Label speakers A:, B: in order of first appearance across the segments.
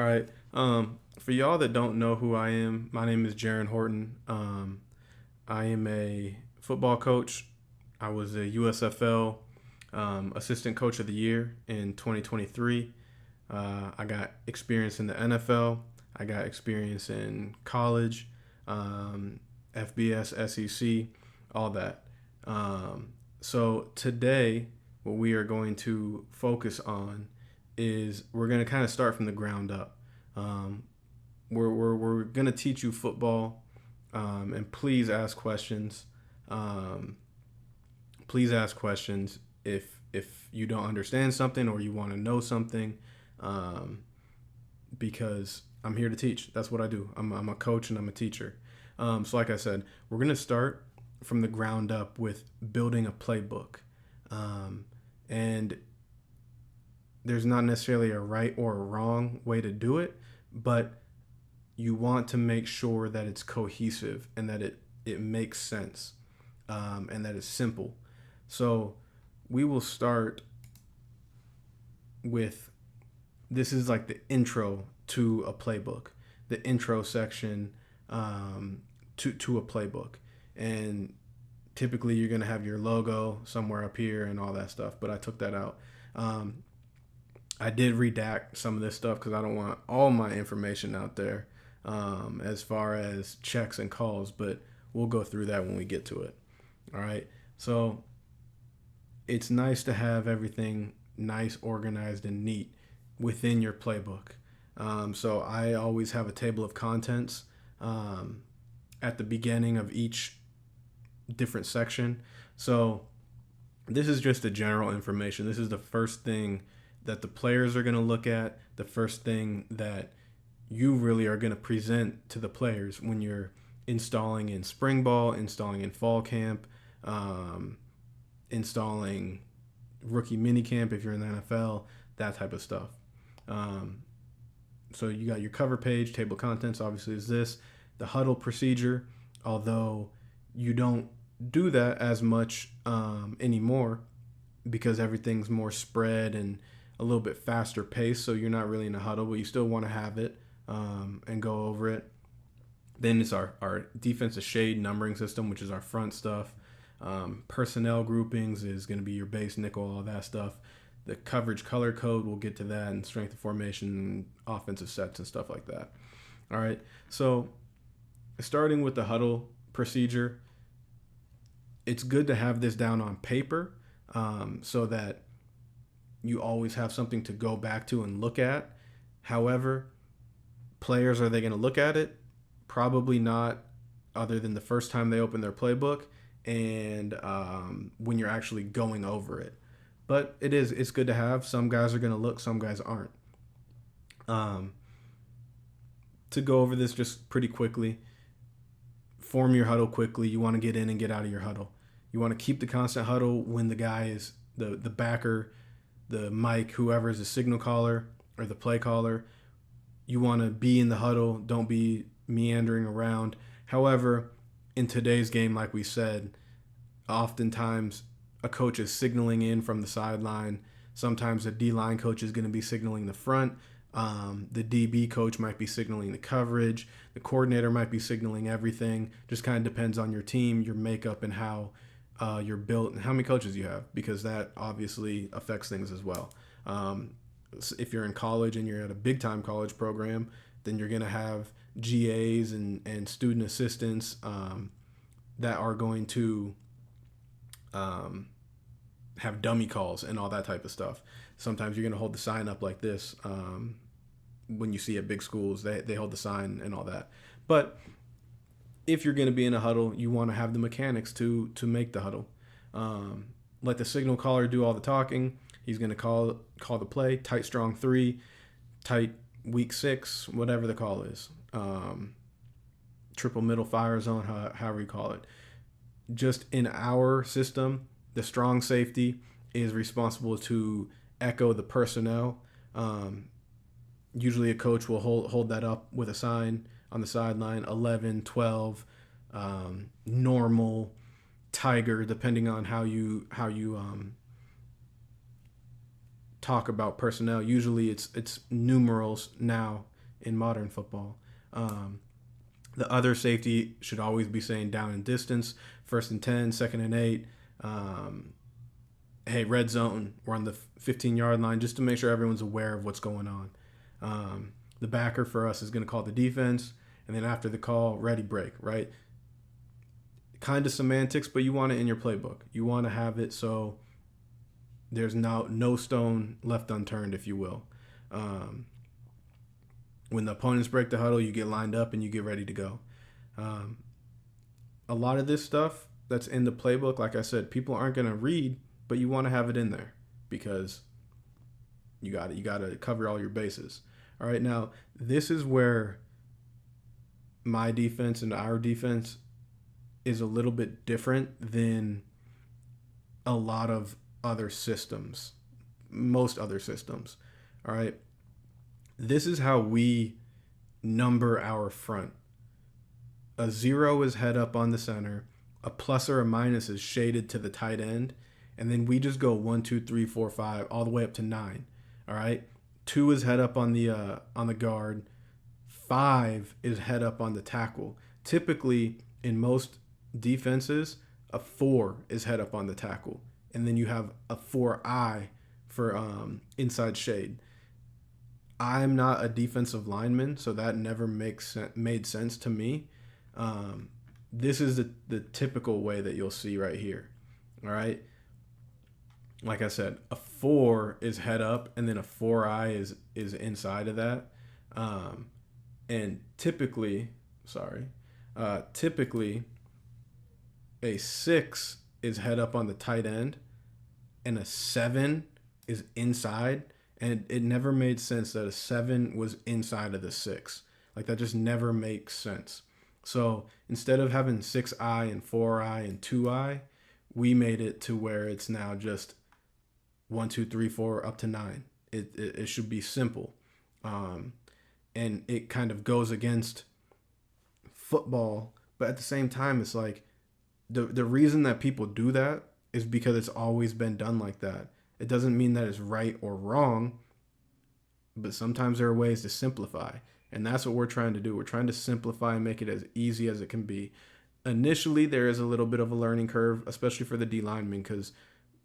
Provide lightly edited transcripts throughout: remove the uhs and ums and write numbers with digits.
A: All right. For y'all that don't know who I am, my name is Jaron Horton. I am a football coach. I was a USFL Assistant Coach of the Year in 2023. I got experience in the NFL. I got experience in college, um, FBS, SEC, all that. So today, what we are going to focus on is we're going to kind of start from the ground up. Um, we're going to teach you football, and please ask questions. Um, please ask questions if you don't understand something or you want to know something, um, because I'm here to teach. That's what I do. I'm a coach and I'm a teacher. So like I said, we're going to start from the ground up with building a playbook. And there's not necessarily a right or a wrong way to do it, but you want to make sure that it's cohesive and that it makes sense, and that it's simple. So we will start with this is like the intro to a playbook, the intro section, to a playbook. And typically you're going to have your logo somewhere up here and all that stuff, but I took that out. I did redact some of this stuff because I don't want all my information out there, as far as checks and calls, but we'll go through that when we get to it. All right. So it's nice to have everything nice, organized, and neat within your playbook. So I always have a table of contents, at the beginning of each different section. So this is just the general information. This is the first thing that the players are going to look at, the first thing that you really are going to present to the players when you're installing in spring ball, installing in fall camp, installing rookie mini camp if you're in the NFL, that type of stuff. So you got your cover page, table of contents, obviously is this. The huddle procedure, although you don't do that as much anymore because everything's more spread and a little bit faster pace, so you're not really in a huddle, but you still want to have it, and go over it. Then it's our defensive shade numbering system, which is our front stuff. Personnel groupings is going to be your base, nickel, all that stuff. The coverage color code, we'll get to that, and strength of formation, offensive sets, and stuff like that. All right, so starting with the huddle procedure, it's good to have this down on paper, so that you always have something to go back to and look at. However, players, are they going to look at it? Probably not, other than the first time they open their playbook and when you're actually going over it. But it's good to have. Some guys are going to look, some guys aren't. To go over this just pretty quickly, form your huddle quickly. You want to get in and get out of your huddle. You want to keep the constant huddle when the guy is the backer, the mic, whoever is the signal caller or the play caller. You want to be in the huddle. Don't be meandering around. However, in today's game, like we said, oftentimes a coach is signaling in from the sideline. Sometimes a D-line coach is going to be signaling the front. The DB coach might be signaling the coverage. The coordinator might be signaling everything. Just kind of depends on your team, your makeup, and how you're built and how many coaches you have, because that obviously affects things as well. If you're in college and you're at a big-time college program, then you're going to have GAs and student assistants, that are going to have dummy calls and all that type of stuff. Sometimes you're going to hold the sign up like this. When you see at big schools, they hold the sign and all that. But if you're going to be in a huddle, you want to have the mechanics to make the huddle. Let the signal caller do all the talking. He's going to call the play, tight, strong 3, tight, weak 6, whatever the call is. Triple middle fire zone, however you call it. Just in our system, the strong safety is responsible to echo the personnel. Usually a coach will hold that up with a sign on the sideline, 11, 12, normal, tiger, depending on how you talk about personnel. Usually it's numerals now in modern football. The other safety should always be saying down and distance, 1st and 10, 2nd and 8. Hey, red zone, we're on the 15-yard line, just to make sure everyone's aware of what's going on. The backer for us is going to call the defense, and then after the call, ready, break, right? Kind of semantics, but you want it in your playbook. You want to have it so there's no stone left unturned, if you will. When the opponents break the huddle, you get lined up and you get ready to go. A lot of this stuff that's in the playbook, like I said, people aren't going to read, but you want to have it in there because you got to cover all your bases. All right, now this is where my defense and our defense is a little bit different than a lot of other systems, most other systems. All right, this is how we number our front. A 0 is head up on the center, a plus or a minus is shaded to the tight end, and then we just go 1, 2, 3, 4, 5, all the way up to 9. All right, 2 is head up on the guard, 5 is head up on the tackle. Typically, in most defenses, a 4 is head up on the tackle, and then you have a 4-eye for inside shade. I'm not a defensive lineman, so that never made sense to me. This is the typical way that you'll see right here. All right. Like I said, a 4 is head up, and then a 4-eye is inside of that. And typically, a 6 is head up on the tight end, and a 7 is inside. And it never made sense that a 7 was inside of the 6. Like, that just never makes sense. So instead of having 6-eye and 4-eye and 2-eye, we made it to where it's now just 1, 2, 3, 4 up to 9. It should be simple. And it kind of goes against football, but at the same time, it's like the reason that people do that is because it's always been done like that. It doesn't mean that it's right or wrong, but sometimes there are ways to simplify. And that's what we're trying to do. We're trying to simplify and make it as easy as it can be. Initially, there is a little bit of a learning curve, especially for the D linemen, because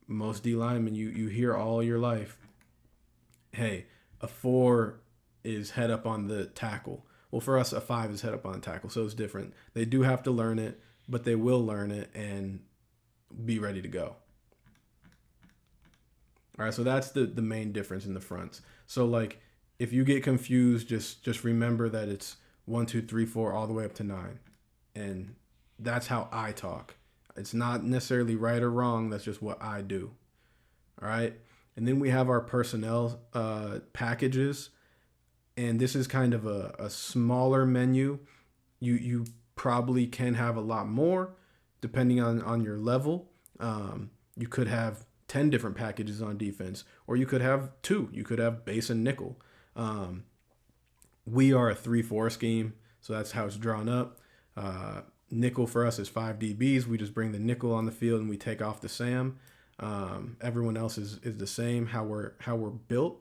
A: most D linemen, you hear all your life, hey, a 4 is head up on the tackle. Well, for us, a 5 is head up on the tackle, so it's different. They do have to learn it, but they will learn it and be ready to go. All right, so that's the main difference in the fronts. So, like, if you get confused, just remember that it's 1, 2, 3, 4, all the way up to 9. And that's how I talk. It's not necessarily right or wrong. That's just what I do. All right. And then we have our personnel packages. And this is kind of a smaller menu. You probably can have a lot more depending on your level. You could have 10 different packages on defense, or you could have 2. You could have base and nickel. We are a 3-4 scheme, so that's how it's drawn up. Nickel for us is 5 DBs. We just bring the nickel on the field and we take off the Sam. Everyone else is the same, how we're built.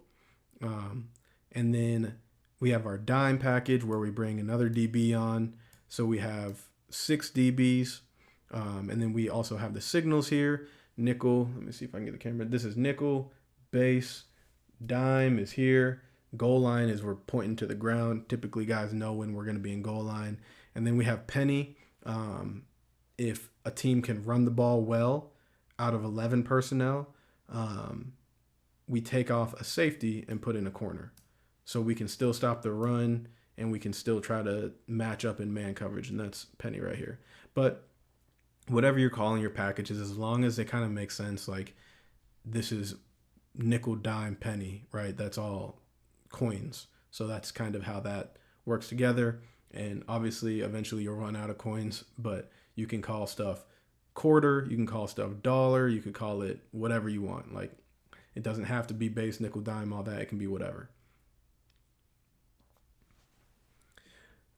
A: And then we have our dime package where we bring another DB on. So we have 6 DBs. And then we also have the signals here. Nickel, let me see if I can get the camera. This is nickel, base, dime is here. Goal line is we're pointing to the ground. Typically, guys know when we're going to be in goal line. And then we have penny. If a team can run the ball well out of 11 personnel, we take off a safety and put in a corner. So we can still stop the run and we can still try to match up in man coverage. And that's penny right here. But whatever you're calling your packages, as long as they kind of make sense, like this is nickel, dime, penny, right? That's all coins. So that's kind of how that works together. And obviously, eventually you'll run out of coins, but you can call stuff quarter, you can call stuff dollar, you could call it whatever you want. Like, it doesn't have to be base, nickel, dime, all that. It can be whatever.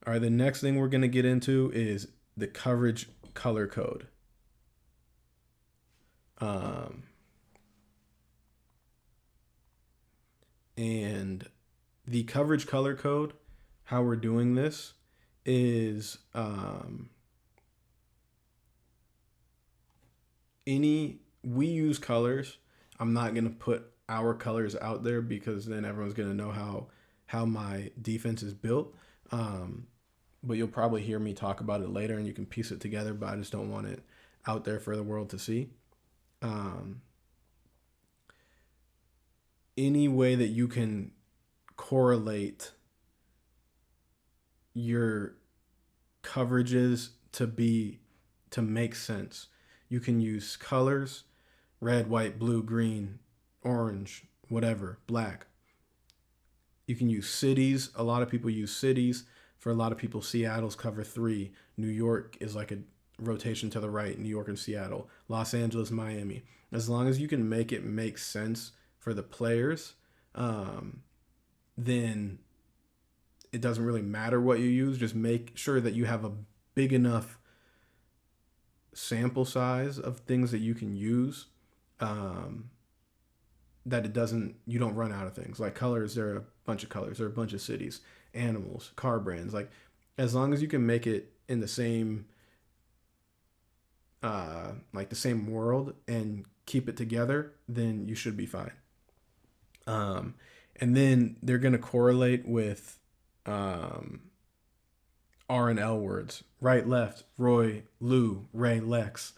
A: All right, the next thing we're going to get into is the coverage color code. And the coverage color code how we're doing this is we use colors. I'm not gonna put our colors out there because then everyone's gonna know how my defense is built. Um, but you'll probably hear me talk about it later, and you can piece it together. But I just don't want it out there for the world to see. Um, any way that you can correlate your coverages to make sense. You can use colors, red, white, blue, green, orange, whatever, black. You can use cities. A lot of people use cities. For a lot of people, Seattle's cover three. New York is like a rotation to the right. New York and Seattle. Los Angeles, Miami. As long as you can make it make sense for the players, then it doesn't really matter what you use. Just make sure that you have a big enough sample size of things that you can use, um, that you don't run out of things. Like colors, there are a bunch of colors, there are a bunch of cities, animals, car brands. Like as long as you can make it in the same like the same world and keep it together, then you should be fine. Um, and then they're gonna correlate with um, R and L words. Right, left, Roy, Lou, Ray, Lex,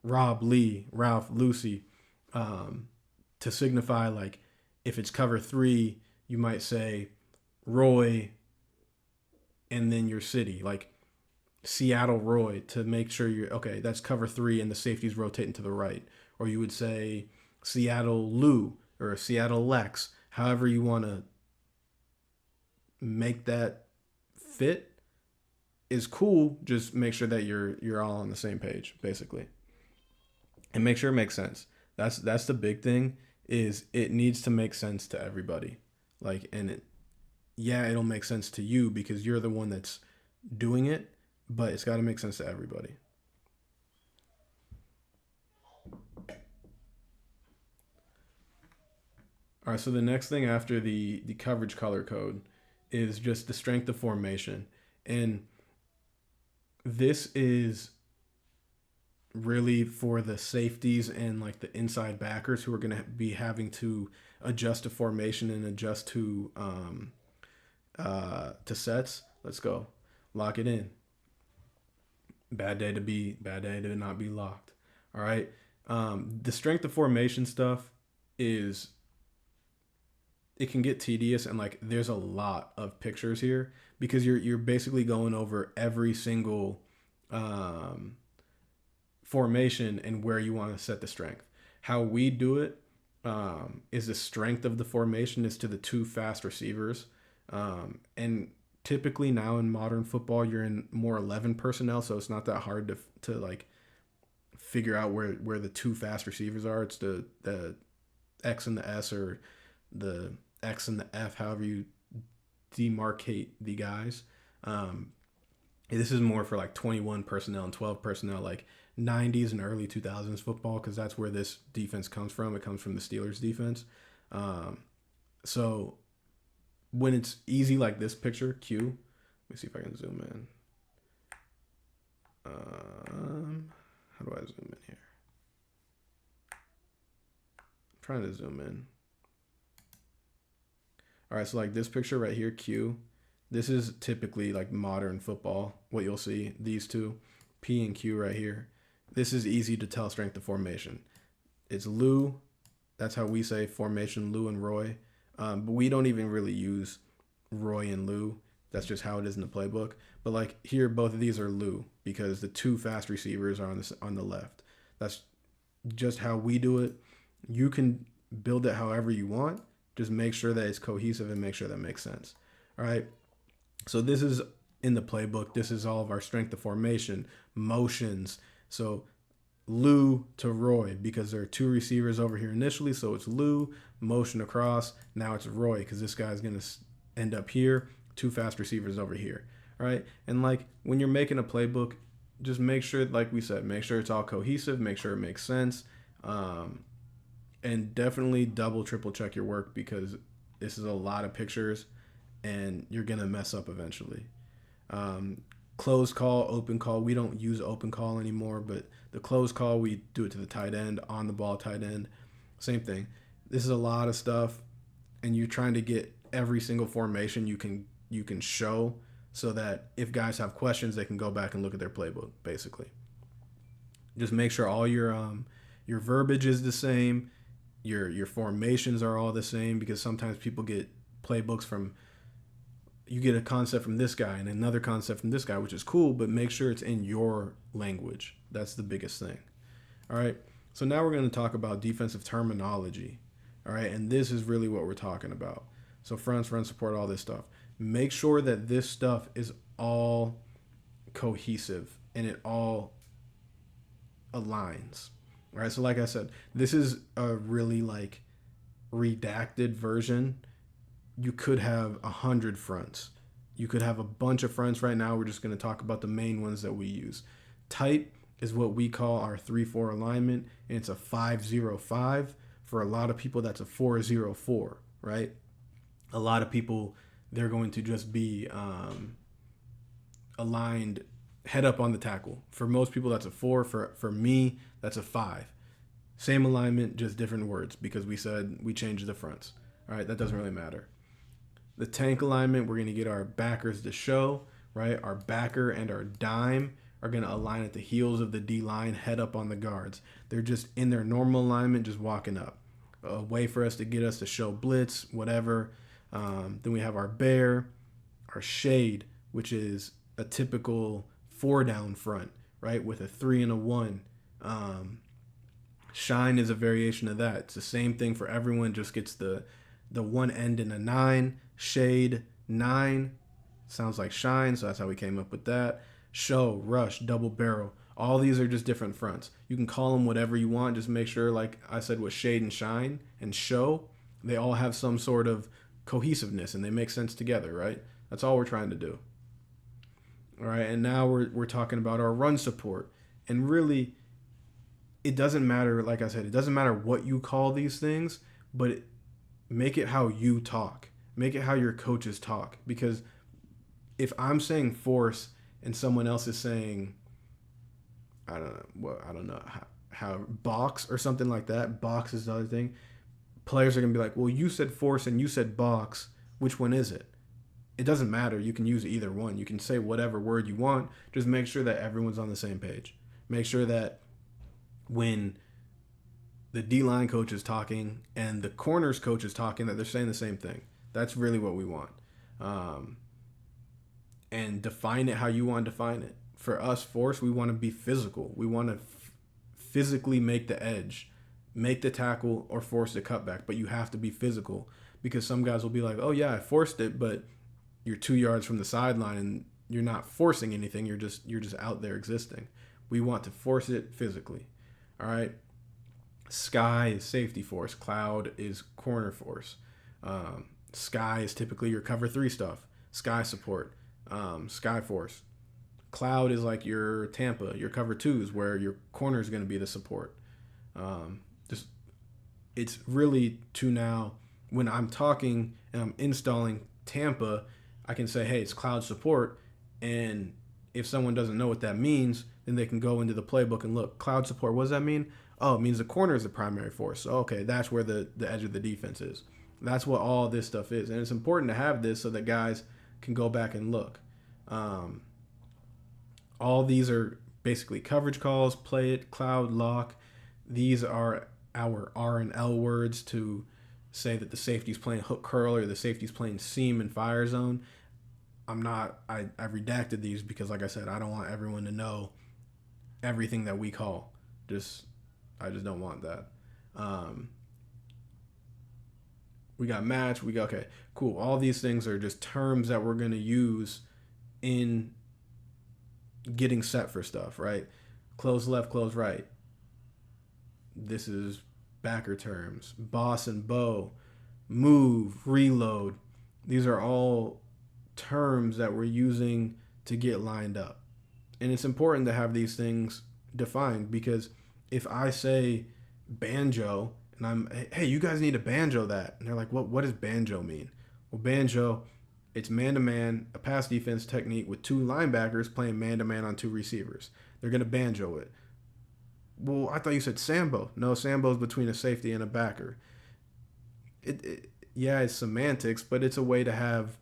A: Rob, Lee, Ralph, Lucy, um, to signify like if it's cover three, you might say Roy and then your city, like Seattle Roy, to make sure you're okay. That's cover three, and the safety's rotating to the right. Or you would say Seattle Lou or Seattle Lex. However you want to make that fit is cool. Just make sure that you're all on the same page, basically, and make sure it makes sense. That's the big thing. Is it needs to make sense to everybody. Like, and yeah, it'll make sense to you because you're the one that's doing it, but it's got to make sense to everybody. All right, so the next thing after the coverage color code is just the strength of formation. And this is really for the safeties and like the inside backers who are going to be having to adjust to formation and adjust to sets. Let's go. Lock it in. Bad day to not be locked. All right. The strength of formation stuff is it can get tedious, and like there's a lot of pictures here because you're basically going over every single formation and where you want to set the strength. How we do it is the strength of the formation is to the two fast receivers, and typically now in modern football you're in more 11 personnel, so it's not that hard to like figure out where the two fast receivers are. It's the X and the S, or the X and the F, however you demarcate the guys. This is more for like 21 personnel and 12 personnel, like 90s and early 2000s football, because that's where this defense comes from. It comes from the Steelers defense. So when it's easy like this picture, Q, let me see if I can zoom in. How do I zoom in here? I'm trying to zoom in. All right, so like this picture right here, Q, this is typically like modern football. What you'll see, these two, P and Q right here. This is easy to tell strength of formation. It's Lou. That's how we say formation, Lou and Roy. But we don't even really use Roy and Lou. That's just how it is in the playbook. But like here, both of these are Lou because the two fast receivers are on the left. That's just how we do it. You can build it however you want. Just make sure that it's cohesive and make sure that makes sense. All right. So this is in the playbook. This is all of our strength of formation, motions. So Lou to Roy, because there are two receivers over here initially. So it's Lou, motion across. Now it's Roy because this guy's going to end up here. Two fast receivers over here. All right. And like when you're making a playbook, just make sure, like we said, make sure it's all cohesive. Make sure it makes sense. And definitely double, triple check your work because this is a lot of pictures and you're going to mess up eventually. Um, Closed call, open call. We don't use open call anymore, but the closed call, we do it to the tight end, on the ball tight end. Same thing. This is a lot of stuff, and you're trying to get every single formation you can show so that if guys have questions, they can go back and look at their playbook, basically. Just make sure all your verbiage is the same, your formations are all the same, because sometimes people get playbooks from, you get a concept from this guy and another concept from this guy, which is cool, but make sure it's in your language. That's the biggest thing. All right. So now we're going to talk about defensive terminology. All right. And this is really what we're talking about. So fronts, run support, all this stuff. Make sure that this stuff is all cohesive and it all aligns. All right. So like I said, this is a really like redacted version. You could have 100 fronts. You could have a bunch of fronts. Right now, we're just going to talk about the main ones that we use. Tight is what we call our 3-4 alignment, and it's a 5-0-5. For a lot of people, that's a 4-0-4, right? A lot of people, they're going to just be aligned head up on the tackle. For most people, that's a 4. For me, that's a 5. Same alignment, just different words, because we said we changed the fronts. All right, that doesn't really matter. The tank alignment, we're going to get our backers to show, right? Our backer and our dime are going to align at the heels of the D line, head up on the guards. They're just in their normal alignment, just walking up. A way for us to get us to show blitz, whatever. Then we have our bear, our shade, which is a typical 4-down front, right? With a 3 and a 1. Shine is a variation of that. It's the same thing for everyone, just gets the one end in a 9. Shade, 9. Sounds like shine, so that's how we came up with that. Show, rush, double barrel. All these are just different fronts. You can call them whatever you want. Just make sure, like I said, with shade and shine and show, they all have some sort of cohesiveness and they make sense together, right? That's all we're trying to do. All right, and now we're talking about our run support. And really, it doesn't matter, like I said, it doesn't matter what you call these things, but make it how you talk. Make it how your coaches talk. Because if I'm saying force and someone else is saying, I don't know how box or something like that. Box is the other thing. Players are gonna be like, well, you said force and you said box. Which one is it? It doesn't matter. You can use either one. You can say whatever word you want. Just make sure that everyone's on the same page. Make sure that when the D-line coach is talking and the corners coach is talking, that they're saying the same thing. That's really what we want. And define it how you want to define it. For us, force, we want to be physical. We want to physically make the edge, make the tackle, or force the cutback. But you have to be physical, because some guys will be like, oh yeah, I forced it, but you're 2 yards from the sideline and you're not forcing anything. You're just out there existing. We want to force it physically. All right. Sky is safety force. Cloud is corner force. Sky is typically your cover 3 stuff. Sky support. Sky force. Cloud is like your Tampa, your cover 2s, where your corner is going to be the support. It's really to now, when I'm talking and I'm installing Tampa, I can say, hey, it's cloud support. And if someone doesn't know what that means, then they can go into the playbook and look, cloud support, what does that mean? Oh, it means the corner is the primary force. So, okay, that's where the edge of the defense is. That's what all this stuff is. And it's important to have this so that guys can go back and look. All these are basically coverage calls, play it, cloud, lock. These are our R and L words to say that the safety's playing hook curl or the safety's playing seam and fire zone. I redacted these because, like I said, I don't want everyone to know everything that we call. I just don't want that. We got match. Okay, cool. All these things are just terms that we're going to use in getting set for stuff, right? Close left, close right. This is backer terms. Boss and bow, move, reload. These are all terms that we're using to get lined up. And it's important to have these things defined, because if I say banjo and hey, you guys need to banjo that. And they're like, what does banjo mean? Well, banjo, It's man-to-man, a pass defense technique with two linebackers playing man-to-man on two receivers. They're going to banjo it. Well, I thought you said Sambo. No, Sambo's between a safety and a backer. Yeah, it's semantics, but it's a way to have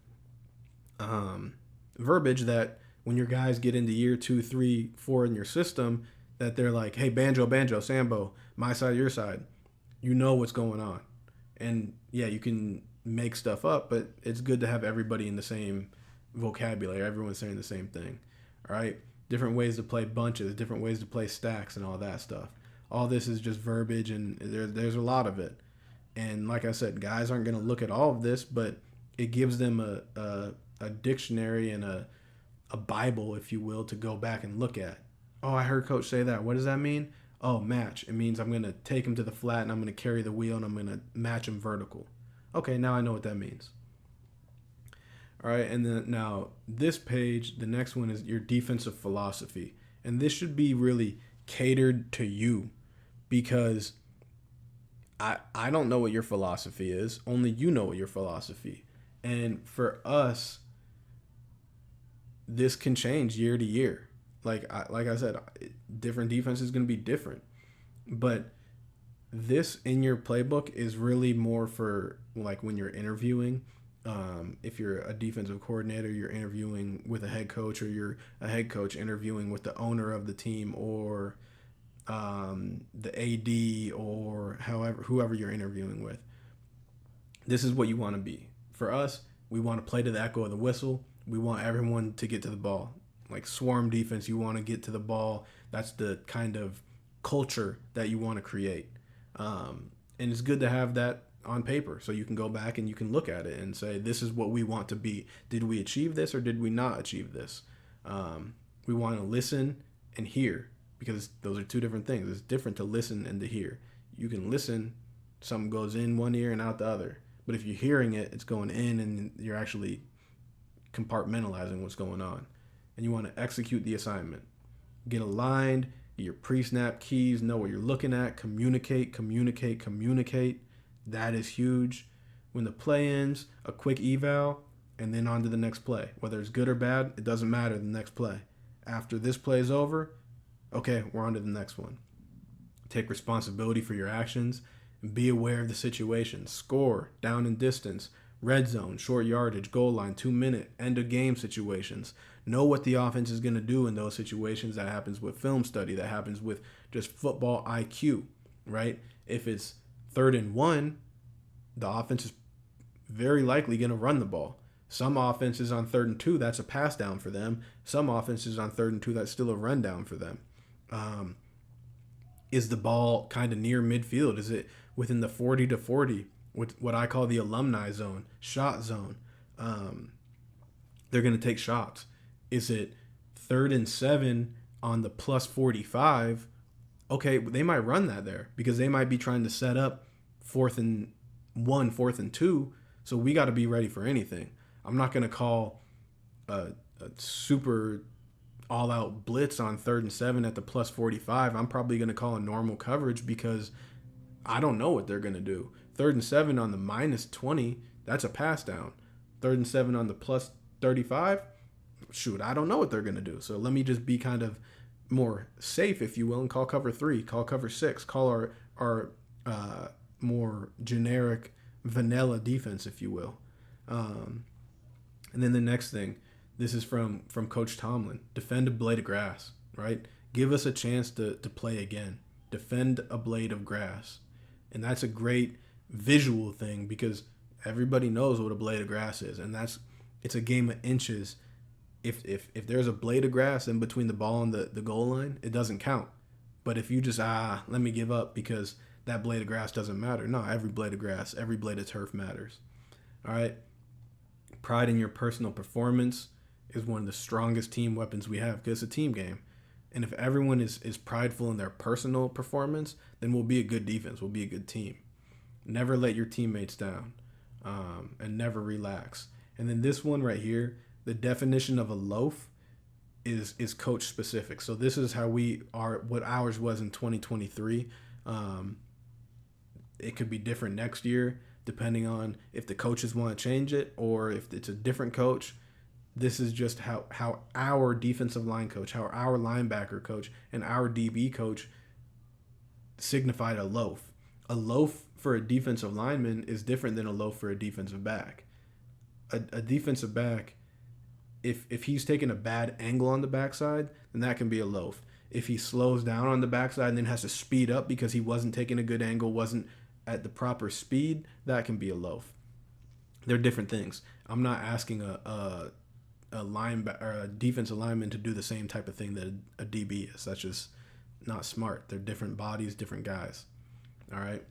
A: verbiage that when your guys get into year 2, 3, 4 in your system, that they're like, hey, banjo, Sambo, my side, your side. You know what's going on. And yeah, you can make stuff up, but it's good to have everybody in the same vocabulary. Everyone's saying the same thing. All right. Different ways to play bunches, different ways to play stacks, and all that stuff. All this is just verbiage, and there's a lot of it. And like I said, guys aren't going to look at all of this, but it gives them a dictionary and a Bible, if you will, to go back and look at. Oh, I heard coach say that. What does that mean? Oh, match. It means I'm going to take him to the flat and I'm going to carry the wheel and I'm going to match him vertical. Okay, now I know what that means. All right, and then now this page, the next one is your defensive philosophy. And this should be really catered to you because I don't know what your philosophy is. Only you know what your philosophy. And for us, this can change year to year. Like I said, different defense is going to be different. But this in your playbook is really more for like when you're interviewing. If you're a defensive coordinator, you're interviewing with a head coach, or you're a head coach interviewing with the owner of the team, or the AD, or whoever you're interviewing with. This is what you want to be. For us, we want to play to the echo of the whistle. We want everyone to get to the ball. Like swarm defense, you want to get to the ball. That's the kind of culture that you want to create. And it's good to have that on paper so you can go back and you can look at it and say, this is what we want to be. Did we achieve this or did we not achieve this? We want to listen and hear, because those are two different things. It's different to listen and to hear. You can listen, something goes in one ear and out the other. But if you're hearing it, it's going in and you're actually compartmentalizing what's going on. And you want to execute the assignment. Get aligned, get your pre-snap keys, know what you're looking at, communicate. That is huge. When the play ends, a quick eval, and then on to the next play. Whether it's good or bad, it doesn't matter, the next play. After this play is over, okay, we're on to the next one. Take responsibility for your actions and be aware of the situation. Score, down and distance, red zone, short yardage, goal line, 2-minute, end of game situations. Know what the offense is going to do in those situations. That happens with film study. That happens with just football IQ, right? If it's 3rd and 1, the offense is very likely going to run the ball. Some offenses on 3rd and 2, that's a pass down for them. Some offenses on 3rd and 2, that's still a run down for them. Is the ball kind of near midfield? Is it within the 40 to 40, with what I call the alumni zone, shot zone? They're going to take shots. Is it 3rd and 7 on the plus 45? Okay, they might run that there because they might be trying to set up 4th and 1, 4th and 2. So we got to be ready for anything. I'm not going to call a super all-out blitz on 3rd and 7 at the plus 45. I'm probably going to call a normal coverage because I don't know what they're going to do. 3rd and 7 on the minus 20, that's a pass down. 3rd and 7 on the plus 35, shoot, I don't know what they're going to do. So let me just be kind of more safe, if you will, and call cover 3, call cover 6, call our more generic vanilla defense, if you will. And then the next thing, this is from Coach Tomlin. Defend a blade of grass, right? Give us a chance to play again. Defend a blade of grass. And that's a great visual thing because everybody knows what a blade of grass is. And it's a game of inches. If there's a blade of grass in between the ball and the goal line, it doesn't count. But if you just, let me give up because that blade of grass doesn't matter. No, every blade of grass, every blade of turf matters. All right? Pride in your personal performance is one of the strongest team weapons we have because it's a team game. And if everyone is prideful in their personal performance, then we'll be a good defense. We'll be a good team. Never let your teammates down, and never relax. And then this one right here, the definition of a loaf is coach specific. So this is how we are, what ours was in 2023. It could be different next year. depending on if the coaches want to change it or if it's a different coach. This is just how our defensive line coach, how our linebacker coach, and our DB coach signified a loaf. A loaf for a defensive lineman is different than a loaf for a defensive back. A defensive back, if he's taking a bad angle on the backside, then that can be a loaf. If he slows down on the backside and then has to speed up because he wasn't taking a good angle, wasn't at the proper speed, that can be a loaf. They're different things. I'm not asking a linebacker or a defensive lineman to do the same type of thing that a DB is. That's just not smart. They're different bodies, different guys. All right.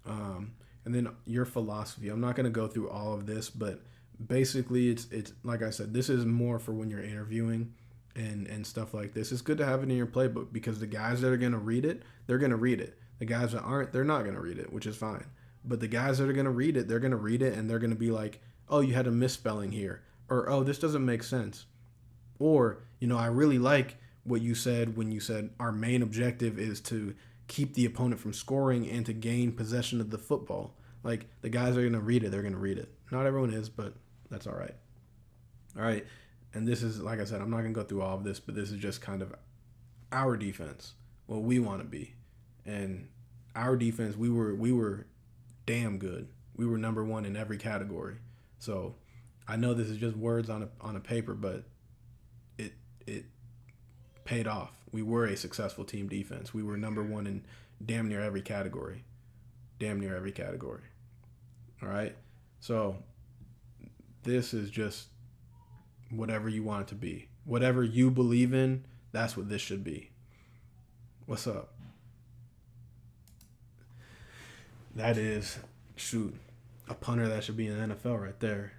A: And then your philosophy. I'm not going to go through all of this, but basically it's like I said, this is more for when you're interviewing and stuff like this. It's good to have it in your playbook because the guys that are going to read it, they're going to read it. The guys that aren't, they're not going to read it, which is fine. But the guys that are going to read it, they're going to read it and they're going to be like, oh, you had a misspelling here. Or, oh, this doesn't make sense. Or, I really like what you said when you said our main objective is to keep the opponent from scoring and to gain possession of the football. Like, the guys are going to read it. They're going to read it. Not everyone is, but that's all right. All right. And this is, like I said, I'm not going to go through all of this, but this is just kind of our defense, what we want to be. And our defense, we were damn good. We were number one in every category. So I know this is just words on a paper, but it paid off. We were a successful team defense. We were number one in damn near every category. All right? So this is just whatever you want it to be. Whatever you believe in, that's what this should be. What's up? That is, a punter that should be in the NFL right there.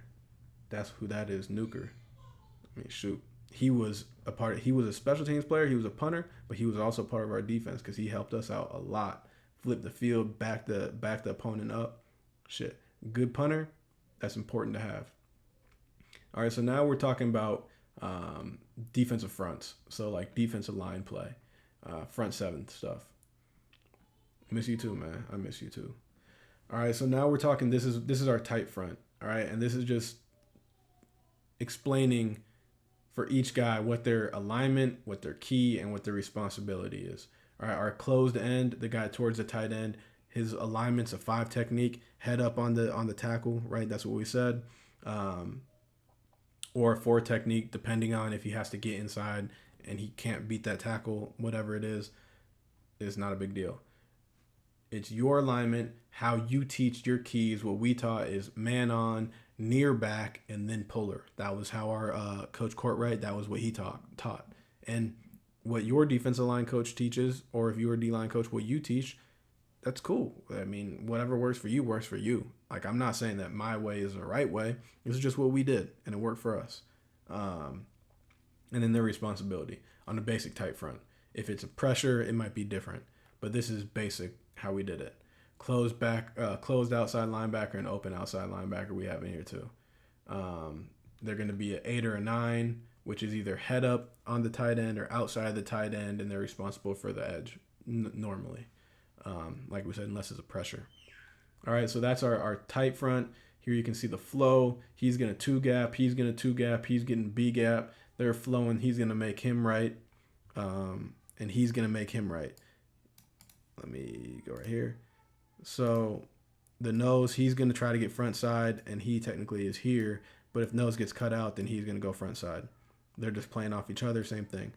A: That's who that is, Nuker. I mean, shoot. He was a special teams player. He was a punter, but he was also part of our defense because he helped us out a lot. Flip the field, back the opponent up. Shit. Good punter, that's important to have. All right, so now we're talking about defensive fronts. So like defensive line play, front seven stuff. Miss you too, man. I miss you too. All right, so now we're talking. This is our tight front. All right, and this is just explaining for each guy what their alignment, what their key, and what their responsibility is. All right, our closed end, the guy towards the tight end, his alignment's a 5 technique, head up on the tackle. Right, that's what we said. Or a 4 technique, depending on if he has to get inside and he can't beat that tackle, whatever it is not a big deal. It's your alignment, how you teach your keys. What we taught is man on, near back, and then puller. That was how our Coach Courtwright, that was what he taught. And what your defensive line coach teaches, or if you're a D-line coach, what you teach, that's cool. I mean, whatever works for you works for you. Like, I'm not saying that my way is the right way. This is just what we did, and it worked for us. And then their responsibility on the basic tight front. If it's a pressure, it might be different. But this is basic how we did it. Closed outside linebacker and open outside linebacker we have in here too. They're going to be an 8 or a 9, which is either head up on the tight end or outside the tight end, and they're responsible for the edge normally. Like we said, unless it's a pressure. All right, so that's our tight front. Here you can see the flow. He's going to 2-gap. He's going to 2-gap. He's getting B-gap. They're flowing. He's going to make him right. And he's going to make him right. Let me go right here. So the nose, he's going to try to get front side, and he technically is here. But if nose gets cut out, then he's going to go front side. They're just playing off each other, same thing.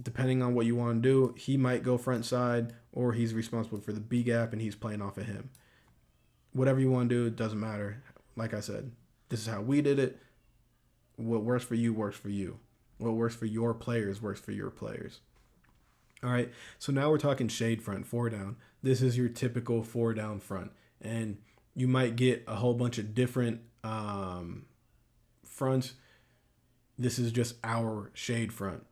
A: Depending on what you want to do, he might go front side, or he's responsible for the B gap, and he's playing off of him. Whatever you want to do, it doesn't matter. Like I said, this is how we did it. What works for you works for you. What works for your players works for your players. All right, so now we're talking shade front, 4 down. This is your typical 4 down front. And you might get a whole bunch of different fronts. This is just our shade front.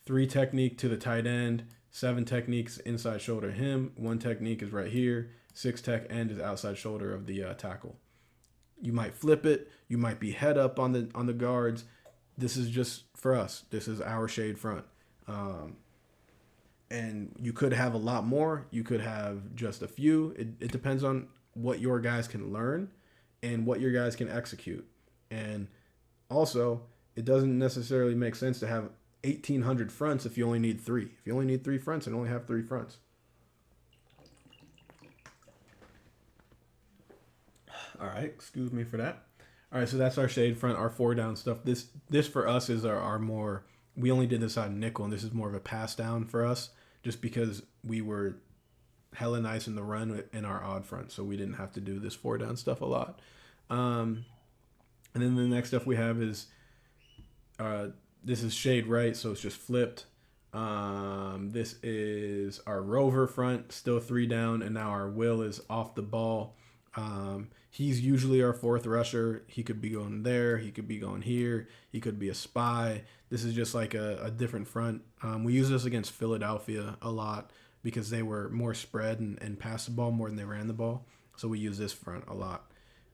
A: 3 technique to the tight end, 7 techniques inside shoulder him, 1 technique is right here, 6 tech end is outside shoulder of the tackle. You might flip it, you might be head up on the guards. This is just for us. This is our shade front. And you could have a lot more. You could have just a few. It depends on what your guys can learn and what your guys can execute. And also, it doesn't necessarily make sense to have 1,800 fronts if you only need three. If you only need three fronts, and only have three fronts. All right, excuse me for that. All right, so that's our shade front, our four down stuff. This for us is our more. We only did this on nickel, and this is more of a pass down for us, just because we were hella nice in the run in our odd front, so we didn't have to do this four down stuff a lot. And then the next stuff we have is this is shade right, so it's just flipped. This is our rover front, still three down, and now our Will is off the ball. He's usually our fourth rusher. He could be going there. He could be going here. He could be a spy. This is just like a different front. We use this against Philadelphia a lot because they were more spread and passed the ball more than they ran the ball. So we use this front a lot.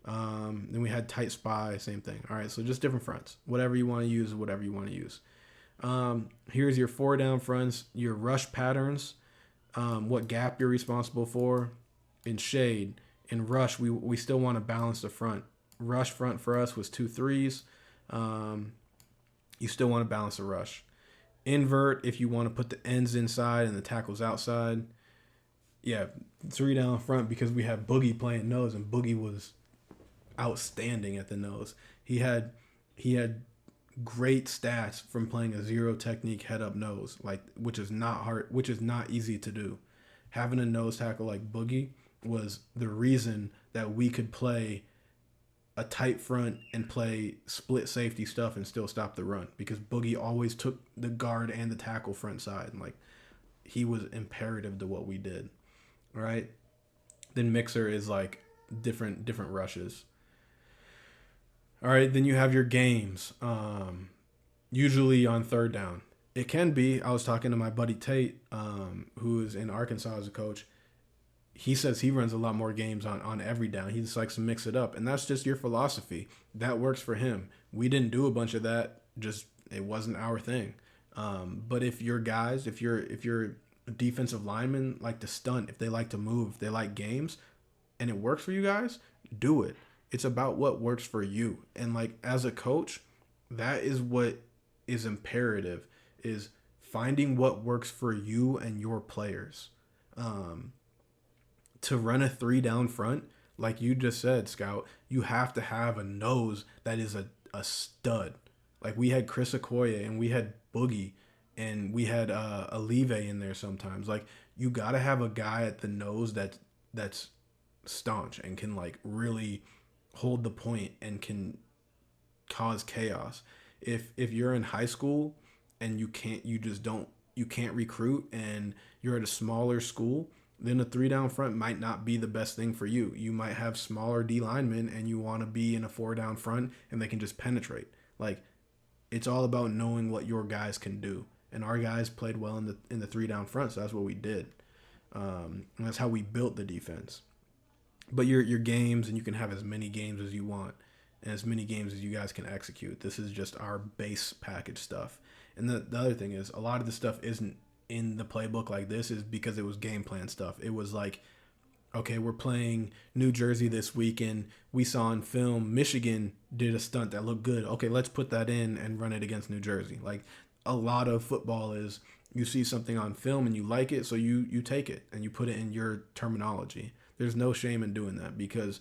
A: Then we had tight spy, same thing. All right, so just different fronts. Whatever you want to use, whatever you want to use. Here's your four down fronts, your rush patterns, what gap you're responsible for. In shade, in rush, we still want to balance the front. Rush front for us was 2 3s. You still want to balance the rush. Invert, if you want to put the ends inside and the tackles outside. Yeah, three down front because we have Boogie playing nose, and Boogie was outstanding at the nose. He had great stats from playing a zero technique head up nose, like which is not hard, which is not easy to do. Having a nose tackle like Boogie was the reason that we could play a tight front and play split safety stuff and still stop the run, because Boogie always took the guard and the tackle front side, and like he was imperative to what we did. All right. Then mixer is like different rushes. All right, then you have your games, usually on third down. It can be, I was talking to my buddy Tate, who is in Arkansas as a coach. He says he runs a lot more games on every down. He just likes to mix it up, and that's just your philosophy. That works for him. We didn't do a bunch of that, just it wasn't our thing. But if your guys, if your defensive linemen like to stunt, if they like to move, if they like games, and it works for you guys, do it. It's about what works for you. And like as a coach, that is what is imperative, is finding what works for you and your players. To run a three down front, like you just said, Scout, you have to have a nose that is a stud. Like we had Chris Okoye and we had Boogie and we had Alive in there sometimes. Like you got to have a guy at the nose that's staunch and can like really hold the point and can cause chaos. If you're in high school and you can't recruit and you're at a smaller school, then a three down front might not be the best thing for you. You might have smaller D linemen and you want to be in a four down front and they can just penetrate. Like it's all about knowing what your guys can do. And our guys played well in the three down front, so that's what we did. And that's how we built the defense. But your games, and you can have as many games as you want and as many games as you guys can execute. This is just our base package stuff. And the other thing is, a lot of the stuff isn't in the playbook like this is because it was game plan stuff. It was like, okay, we're playing New Jersey this week, and we saw in film Michigan did a stunt that looked good. Okay, let's put that in and run it against New Jersey. Like a lot of football is you see something on film and you like it, so you take it and you put it in your terminology. There's no shame in doing that, because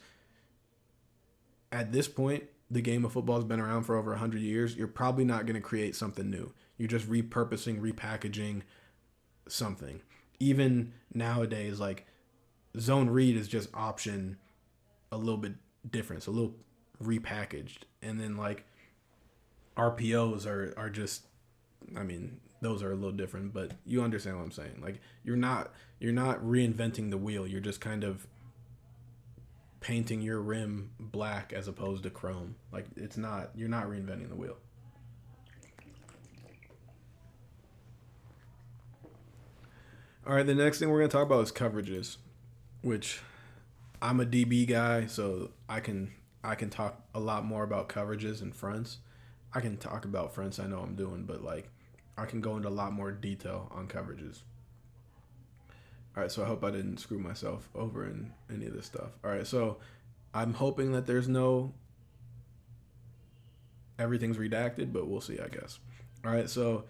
A: at this point, the game of football has been around for over 100 years. You're probably not going to create something new. You're just repurposing, repackaging something. Even nowadays, like zone read is just option a little bit different. It's a little repackaged. And then like RPOs are just, I mean, those are a little different, but you understand what I'm saying. Like you're not reinventing the wheel. You're just kind of painting your rim black as opposed to chrome. Like you're not reinventing the wheel. All right, the next thing we're going to talk about is coverages, which I'm a DB guy, so I can talk a lot more about coverages and fronts. I can talk about fronts, I know I'm doing, but like I can go into a lot more detail on coverages. All right, so I hope I didn't screw myself over in any of this stuff. All right, so I'm hoping that there's no everything's redacted, but we'll see, I guess. All right, so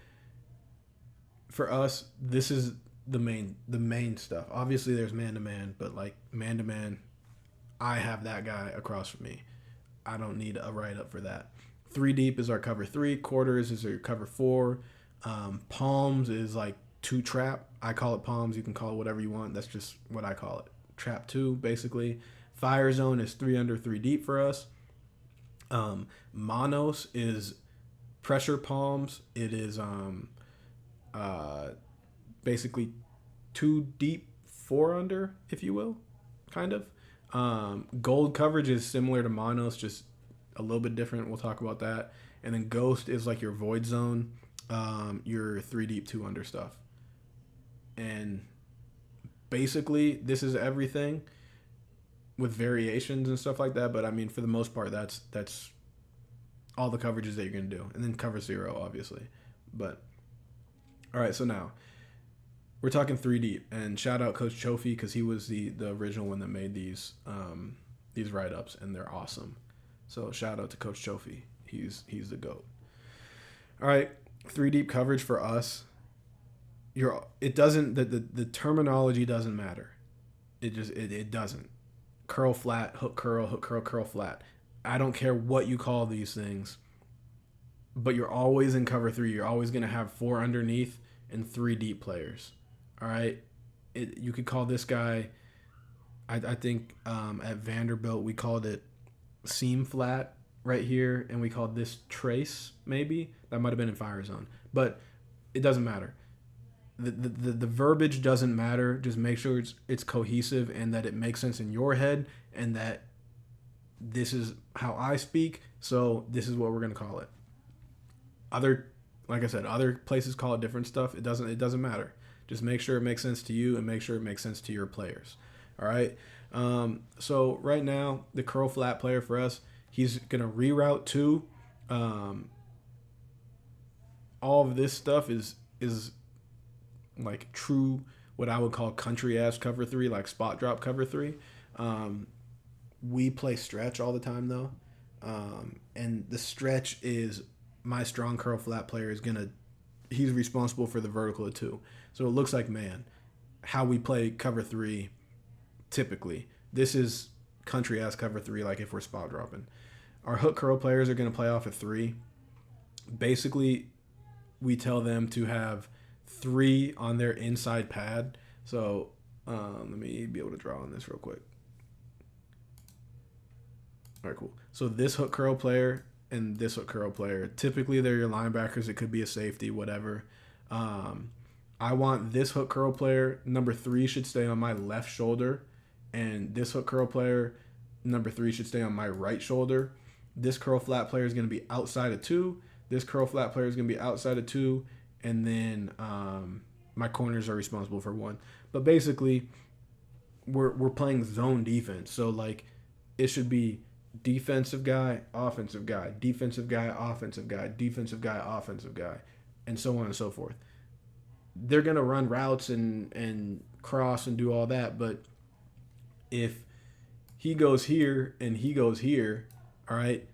A: for us, this is the main stuff. Obviously, there's man to man, but like man to man, I have that guy across from me. I don't need a write up for that. Three deep is our cover three. Quarters is our cover four. Palms is like two trap. I call it palms. You can call it whatever you want. That's just what I call it. Trap two, basically. Fire zone is three under, three deep for us. Monos is pressure palms. It is basically two deep, four under, if you will, kind of. Gold coverage is similar to monos, just a little bit different. We'll talk about that. And then ghost is like your void zone, your three deep, two under stuff. And basically, this is everything with variations and stuff like that. But I mean, for the most part, that's all the coverages that you're gonna do, and then cover zero, obviously. But all right, so now we're talking three deep, and shout out Coach Chofi because he was the original one that made these write ups, and they're awesome. So shout out to Coach Chofi. He's the GOAT. All right, three deep coverage for us. It doesn't the terminology doesn't matter. It doesn't. Curl flat, hook curl, curl flat. I don't care what you call these things, but you're always in cover three. You're always gonna have four underneath and three deep players. All right, you could call this guy. I think at Vanderbilt we called it seam flat right here, and we called this trace. Maybe that might have been in fire zone, but it doesn't matter. The verbiage doesn't matter. Just make sure it's cohesive and that it makes sense in your head, and that this is how I speak, so this is what we're gonna call it. Like I said, other places call it different stuff. It doesn't matter. Just make sure it makes sense to you and make sure it makes sense to your players. All right. So right now, the curl flat player for us, he's gonna reroute two. All of this stuff is like true, what I would call country ass cover three, like spot drop cover three. We play stretch all the time though, and the stretch is my strong curl flat player he's responsible for the vertical of two. So it looks like man, how we play cover three typically. This is country ass cover three, like if we're spot dropping. Our hook curl players are going to play off of three. Basically, we tell them to have three on their inside pad. So let me be able to draw on this real quick. All right, cool. So this hook curl player and this hook curl player, typically they're your linebackers. It could be a safety, whatever. I want this hook curl player, number three, should stay on my left shoulder, and this hook curl player, number three, should stay on my right shoulder. This curl flat player is going to be outside of two. This curl flat player is going to be outside of two, and then my corners are responsible for one. But basically, we're playing zone defense, so like it should be defensive guy, offensive guy, defensive guy, offensive guy, defensive guy, offensive guy, and so on and so forth. They're going to run routes and cross and do all that, but if he goes here and he goes here, all right,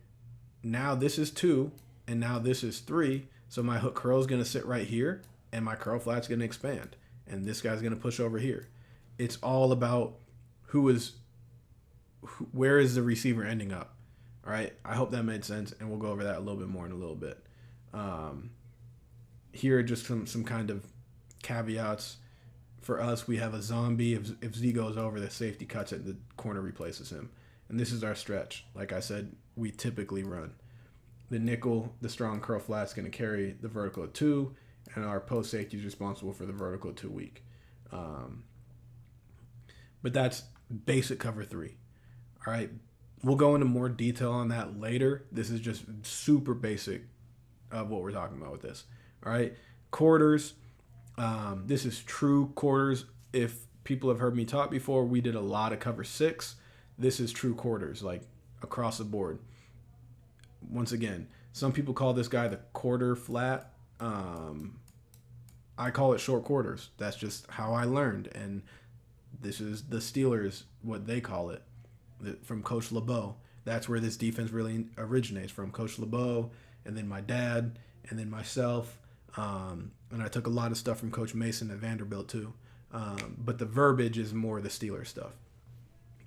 A: now this is two and now this is three, so my hook curl is going to sit right here and my curl flat's going to expand, and this guy's going to push over here. It's all about where is the receiver ending up. All right, I hope that made sense, and we'll go over that a little bit more in a little bit. Here are just some kind of caveats. For us, we have a zombie. If Z goes over, the safety cuts it, the corner replaces him. And this is our stretch. Like I said, we typically run. The nickel, the strong curl flat, is going to carry the vertical at two, and our post safety is responsible for the vertical 2 weak. But that's basic cover three. All right, we'll go into more detail on that later. This is just super basic of what we're talking about with this. All right, quarters. This is true quarters. If people have heard me talk before, we did a lot of cover six. This is true quarters, like across the board. Once again, some people call this guy the quarter flat. I call it short quarters. That's just how I learned. And this is the Steelers, what they call it, from Coach LeBeau. That's where this defense really originates from. Coach LeBeau, and then my dad, and then myself. And I took a lot of stuff from Coach Mason at Vanderbilt too. But the verbiage is more the Steelers stuff.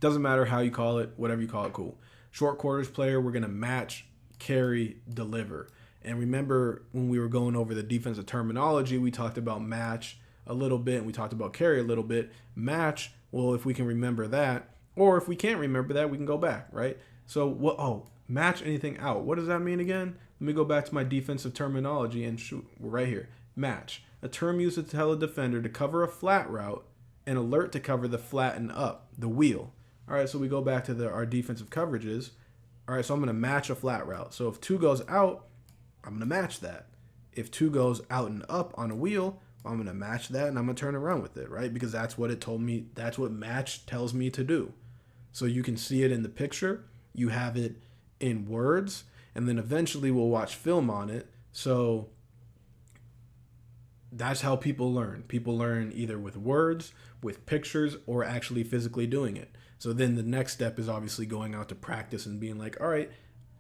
A: Doesn't matter how you call it, whatever you call it, cool. Short quarters player, we're going to match, carry, deliver. And remember when we were going over the defensive terminology, we talked about match a little bit and we talked about carry a little bit. Match, well, if we can remember that, or if we can't remember that, we can go back, right? So, match anything out. What does that mean again? Let me go back to my defensive terminology and shoot, we're right here. Match, a term used to tell a defender to cover a flat route and alert to cover the flat and up, the wheel. All right, so we go back to our defensive coverages. All right, so I'm going to match a flat route. So if 2 goes out, I'm going to match that. If 2 goes out and up on a wheel, I'm going to match that and I'm going to turn around with it, right? Because that's what it told me. That's what match tells me to do. So you can see it in the picture. You have it in words. And then eventually we'll watch film on it. So that's how people learn. People learn either with words, with pictures, or actually physically doing it. So then the next step is obviously going out to practice and being like, all right,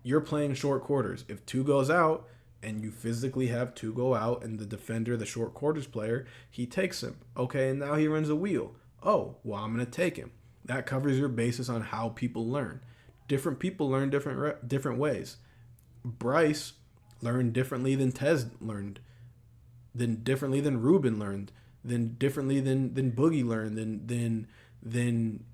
A: you're playing short quarters. If 2 goes out and you physically have 2 go out and the defender, the short quarters player, he takes him. Okay, and now he runs a wheel. Oh, well, I'm going to take him. That covers your basis on how people learn. Different people learn different ways. Bryce learned differently than Tez learned, then differently than Ruben learned, then differently than Boogie learned, than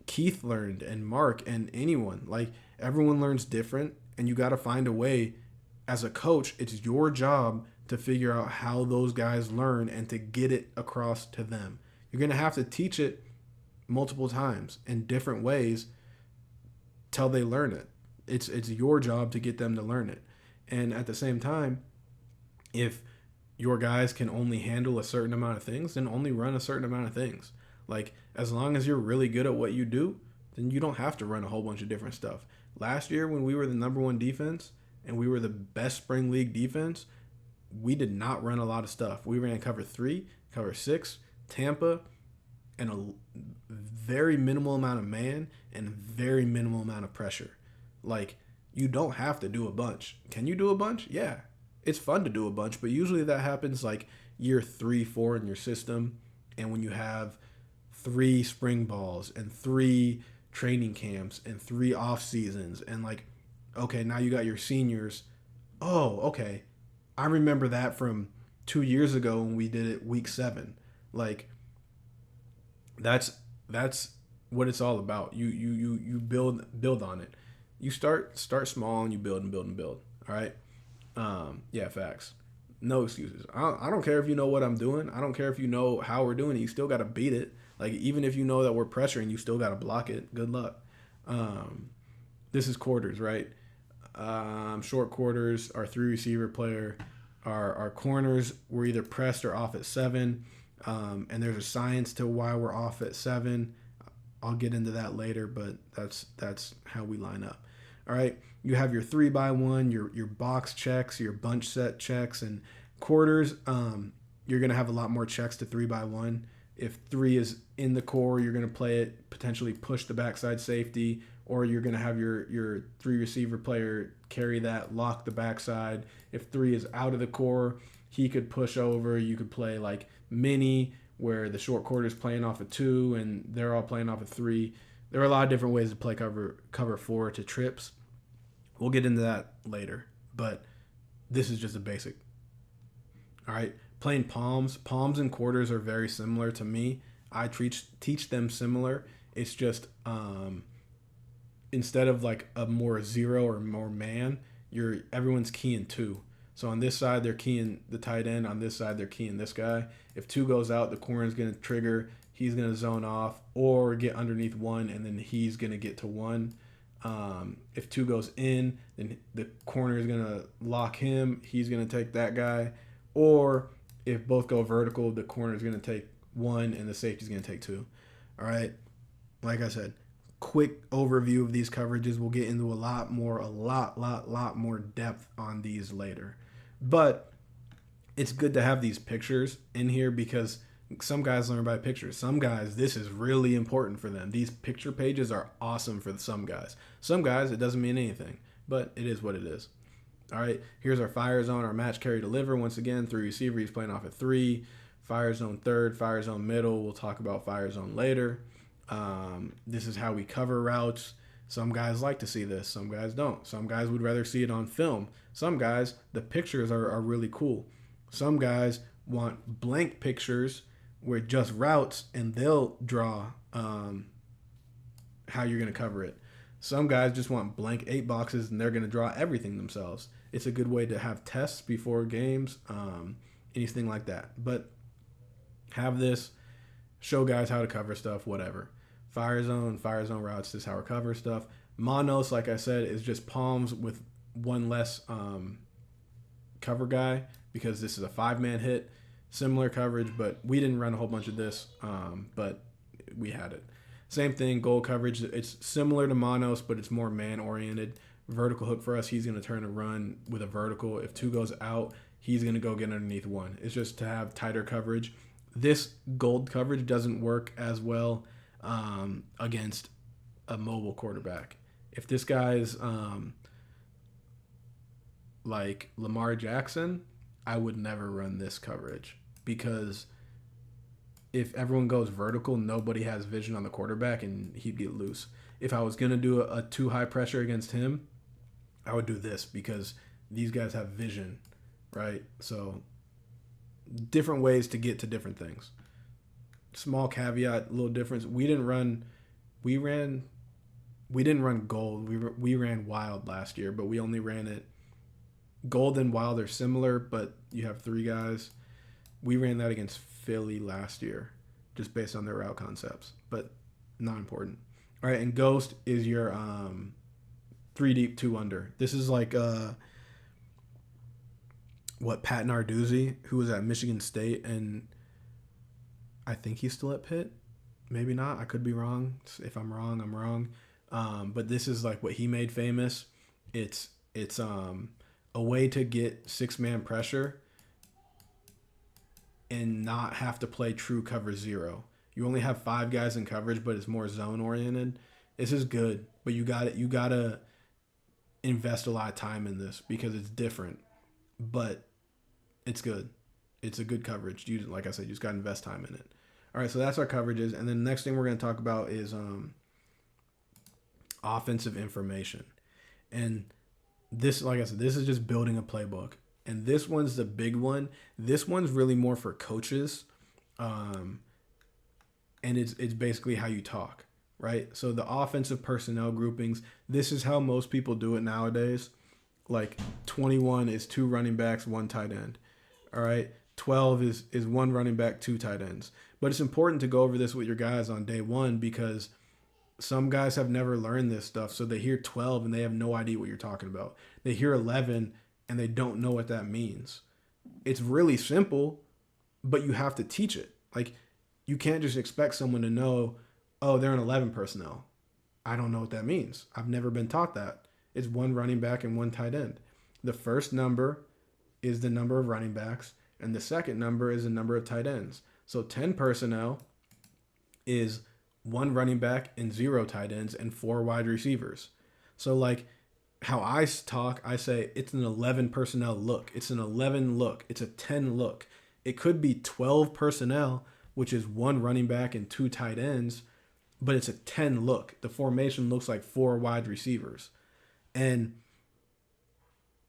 A: Keith learned, and Mark, and anyone. Like, everyone learns different, and you got to find a way. As a coach, it's your job to figure out how those guys learn and to get it across to them. You're going to have to teach it multiple times in different ways till they learn it. It's your job to get them to learn it. And at the same time, if your guys can only handle a certain amount of things, then only run a certain amount of things. Like, as long as you're really good at what you do, then you don't have to run a whole bunch of different stuff. Last year, when we were the number 1 defense and we were the best spring league defense, we did not run a lot of stuff. We ran cover 3, cover 6, Tampa, and a very minimal amount of man and very minimal amount of pressure. Like, you don't have to do a bunch. Can you do a bunch? Yeah. It's fun to do a bunch, but usually that happens like year 3, 4 in your system. And when you have 3 spring balls and 3 training camps and 3 off seasons and like, okay, now you got your seniors. Oh, okay. I remember that from 2 years ago when we did it week 7. Like, that's what it's all about. You build on it. You start small and you build and build and build. All right. Yeah, facts. No excuses. I don't care if you know what I'm doing. I don't care if you know how we're doing it. You still got to beat it. Like, even if you know that we're pressuring, you still got to block it. Good luck. This is quarters, right? Short quarters, our 3 receiver player, our corners, we're either pressed or off at 7. And there's a science to why we're off at 7. I'll get into that later, but that's how we line up. All right, you have your 3x1, your box checks, your bunch set checks, and quarters. You're gonna have a lot more checks to 3x1. If 3 is in the core, you're gonna play it, potentially push the backside safety, or you're gonna have your 3 receiver player carry that, lock the backside. If 3 is out of the core, he could push over. You could play like mini, where the short quarter's playing off of 2 and they're all playing off of 3. There are a lot of different ways to play cover 4 to trips. We'll get into that later, but this is just a basic. All right, playing palms and quarters are very similar to me. I teach them similar. It's just instead of like a more 0 or more man, everyone's keying 2. So on this side, they're keying the tight end. On this side, they're keying this guy. If 2 goes out, the corner is going to trigger. He's going to zone off or get underneath 1, and then he's going to get to 1. If 2 goes in, then the corner is going to lock him. He's going to take that guy. Or if both go vertical, the corner is going to take 1, and the safety is going to take 2. All right. Like I said, quick overview of these coverages. We'll get into a lot more depth on these later. But it's good to have these pictures in here because some guys learn by pictures. Some guys, this is really important for them. These picture pages are awesome for some guys. Some guys, it doesn't mean anything, but it is what it is. All right, here's our fire zone, our match carry deliver. Once again, 3 receiver, he's playing off at 3. Fire zone third, fire zone middle. We'll talk about fire zone later. This is how we cover routes. Some guys like to see this. Some guys don't. Some guys would rather see it on film. Some guys, the pictures are really cool. Some guys want blank pictures with just routes, and they'll draw how you're going to cover it. Some guys just want blank 8 boxes, and they're going to draw everything themselves. It's a good way to have tests before games, anything like that. But have this, show guys how to cover stuff, whatever. Fire zone routes, this is how we cover stuff. Monos, like I said, is just palms with one less cover guy because this is a 5-man hit. Similar coverage, but we didn't run a whole bunch of this, but we had it. Same thing, goal coverage. It's similar to Monos, but it's more man-oriented. Vertical hook for us, he's going to turn and run with a vertical. If 2 goes out, he's going to go get underneath 1. It's just to have tighter coverage. This gold coverage doesn't work as well against a mobile quarterback. If this guy's like Lamar Jackson, I would never run this coverage because if everyone goes vertical, nobody has vision on the quarterback and he'd get loose. If I was going to do a too high pressure against him, I would do this because these guys have vision, right? So different ways to get to different things. Small caveat, little difference. We didn't run gold. We ran wild last year, but we only ran it. Gold and wild are similar, but you have 3 guys. We ran that against Philly last year, just based on their route concepts, but not important. All right, and ghost is your 3 deep, 2 under. This is like Pat Narduzzi, who was at Michigan State, and I think he's still at Pitt. Maybe not. I could be wrong. If I'm wrong, I'm wrong. But this is like what he made famous. It's a way to get 6-man pressure and not have to play true cover 0. You only have 5 guys in coverage, but it's more zone oriented. This is good, but you gotta invest a lot of time in this because it's different, but it's good. It's a good coverage. Like I said, you just gotta invest time in it. All right, so that's our coverages, and then the next thing we're gonna talk about is offensive information, and this, like I said, this is just building a playbook. And this one's the big one. This one's really more for coaches. And it's basically how you talk, right? So the offensive personnel groupings, this is how most people do it nowadays. Like 21 is 2 running backs, 1 tight end. All right. 12 is 1 running back, 2 tight ends. But it's important to go over this with your guys on day 1 because some guys have never learned this stuff. So they hear 12 and they have no idea what you're talking about. They hear 11 and they don't know what that means. It's really simple, but you have to teach it. Like, you can't just expect someone to know, oh, they're an 11 personnel. I don't know what that means. I've never been taught that. It's 1 running back and 1 tight end. The first number is the number of running backs, and the second number is the number of tight ends. So 10 personnel is 1 running back and 0 tight ends and 4 wide receivers. So like how I talk, I say it's an 11 personnel look. It's an 11 look. It's a 10 look. It could be 12 personnel, which is 1 running back and 2 tight ends, but it's a 10 look. The formation looks like 4 wide receivers. And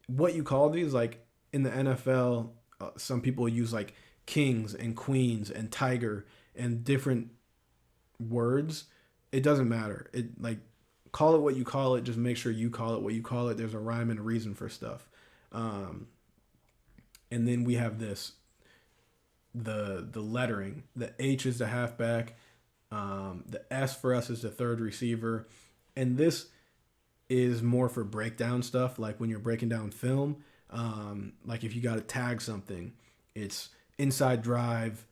A: what you call these, like in the NFL, some people use like kings and queens and tiger and different words. It doesn't matter. It like, call it what you call it. Just make sure you call it what you call it. There's a rhyme and a reason for stuff. And then we have this, the lettering. The H is the halfback. The S for us is the third receiver. And this is more for breakdown stuff. Like when you're breaking down film, like if you got to tag something, it's inside drive,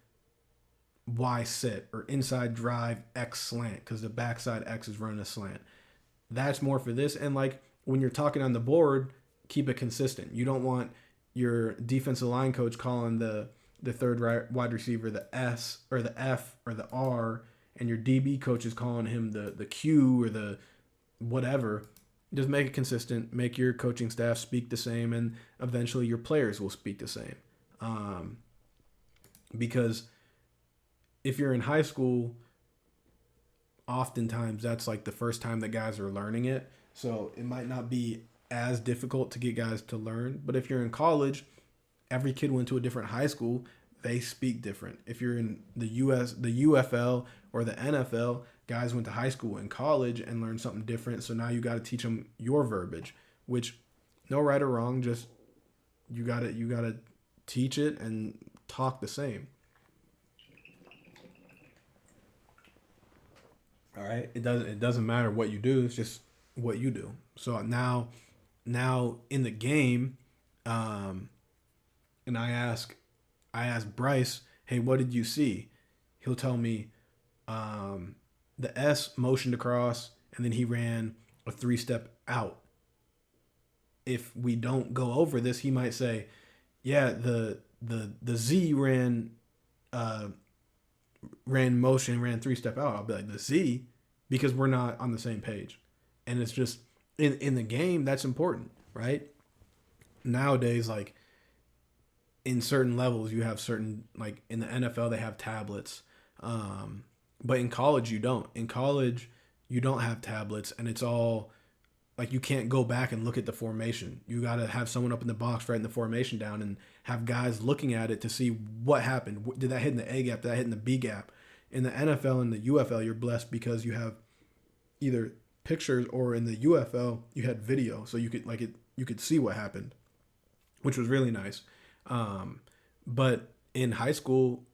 A: Y sit, or inside drive X slant, because the backside X is running a slant. That's more for this. And like when you're talking on the board, keep it consistent. You don't want your defensive line coach calling the third wide receiver the S or the F or the R, and your DB coach is calling him the Q or the whatever. Just make it consistent. Make your coaching staff speak the same, and eventually your players will speak the same. Because if you're in high school, oftentimes that's like the first time that guys are learning it. So it might not be as difficult to get guys to learn. But if you're in college, every kid went to a different high school. They speak different. If you're in the the UFL or the NFL, guys went to high school and college and learned something different. So now you got to teach them your verbiage, which no right or wrong, just you gotta teach it and talk the same. All right. It doesn't matter what you do. It's just what you do. So now in the game, um, and I ask Bryce, hey, what did you see? He'll tell me, um, the S motioned across, and then he ran a 3-step out. If we don't go over this, he might say, yeah, the Z uh, ran motion, ran 3-step out. I'll be like, the Z, because we're not on the same page. And it's just in the game that's important, right? Nowadays, like in certain levels, you have certain, like in the NFL they have tablets, but in college you don't. In college you don't have tablets, and it's all like you can't go back and look at the formation. You got to have someone up in the box writing the formation down and have guys looking at it to see what happened. Did that hit in the A gap? Did that hit in the B gap? In the NFL and the UFL, you're blessed because you have either pictures, or in the UFL you had video, so you could see what happened, which was really nice. But in high school,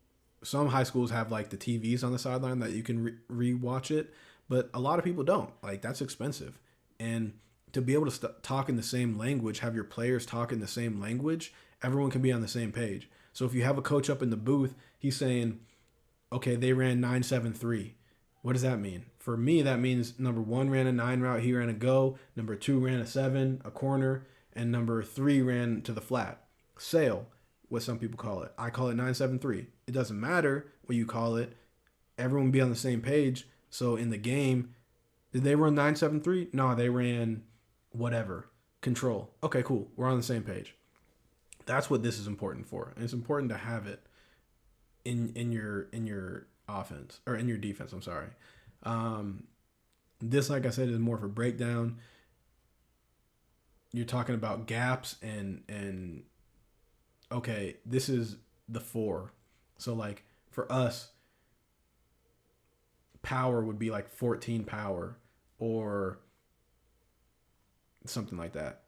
A: some high schools have like the TVs on the sideline that you can re-watch it, but a lot of people don't. Like that's expensive. And to be able to talk in the same language, have your players talk in the same language, everyone can be on the same page. So if you have a coach up in the booth, he's saying, okay, they ran 9-7-3. What does that mean? For me, that means number 1 ran a 9 route, he ran a go. Number 2 ran a 7, a corner. And number 3 ran to the flat. Sail, what some people call it. I call it 9-7-3. It doesn't matter what you call it. Everyone be on the same page. So in the game, did they run 9-7-3? No, they ran whatever. Control. Okay, cool. We're on the same page. That's what this is important for. And it's important to have it in your offense, or in your defense, I'm sorry. This, like I said, is more of a breakdown. You're talking about gaps and okay, this is the 4. So like for us, power would be like 14 power or something like that.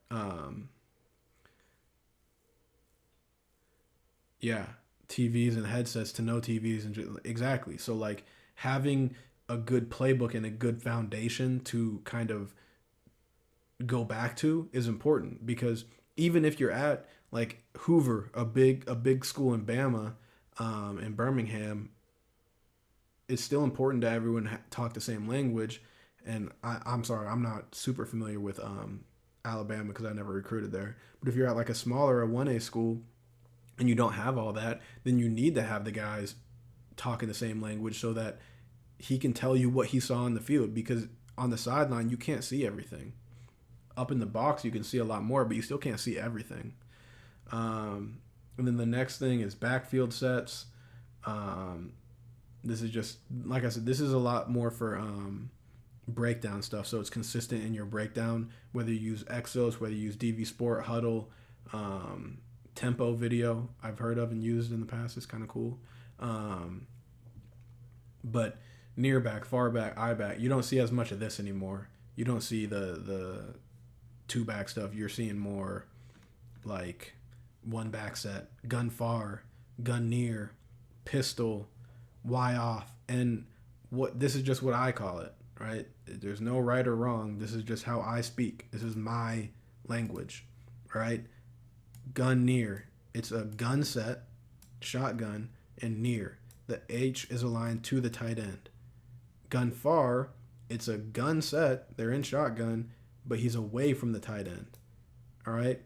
A: Yeah, TVs and headsets to no TVs and exactly. So like having a good playbook and a good foundation to kind of go back to is important, because even if you're at like Hoover, a big school in Bama, in Birmingham, it's still important to everyone talk the same language. And I'm sorry, I'm not super familiar with Alabama because I never recruited there. But if you're at like a smaller, a 1A school, and you don't have all that, then you need to have the guys talking the same language so that he can tell you what he saw in the field, because on the sideline you can't see everything. Up in the box you can see a lot more, but you still can't see everything. And then the next thing is backfield sets. This is just, like I said, this is a lot more for breakdown stuff, so it's consistent in your breakdown, whether you use Exos, whether you use DV Sport, Huddle, Tempo video I've heard of and used in the past. It's kind of cool. But near back, far back, eye back, you don't see as much of this anymore. You don't see the 2 back stuff. You're seeing more like 1 back set, gun far, gun near, pistol, Y off. And what this is just what I call it, right? There's no right or wrong. This is just how I speak. This is my language, right? Gun near. It's a gun set, shotgun, and near. The H is aligned to the tight end. Gun far, it's a gun set. They're in shotgun, but he's away from the tight end. All right?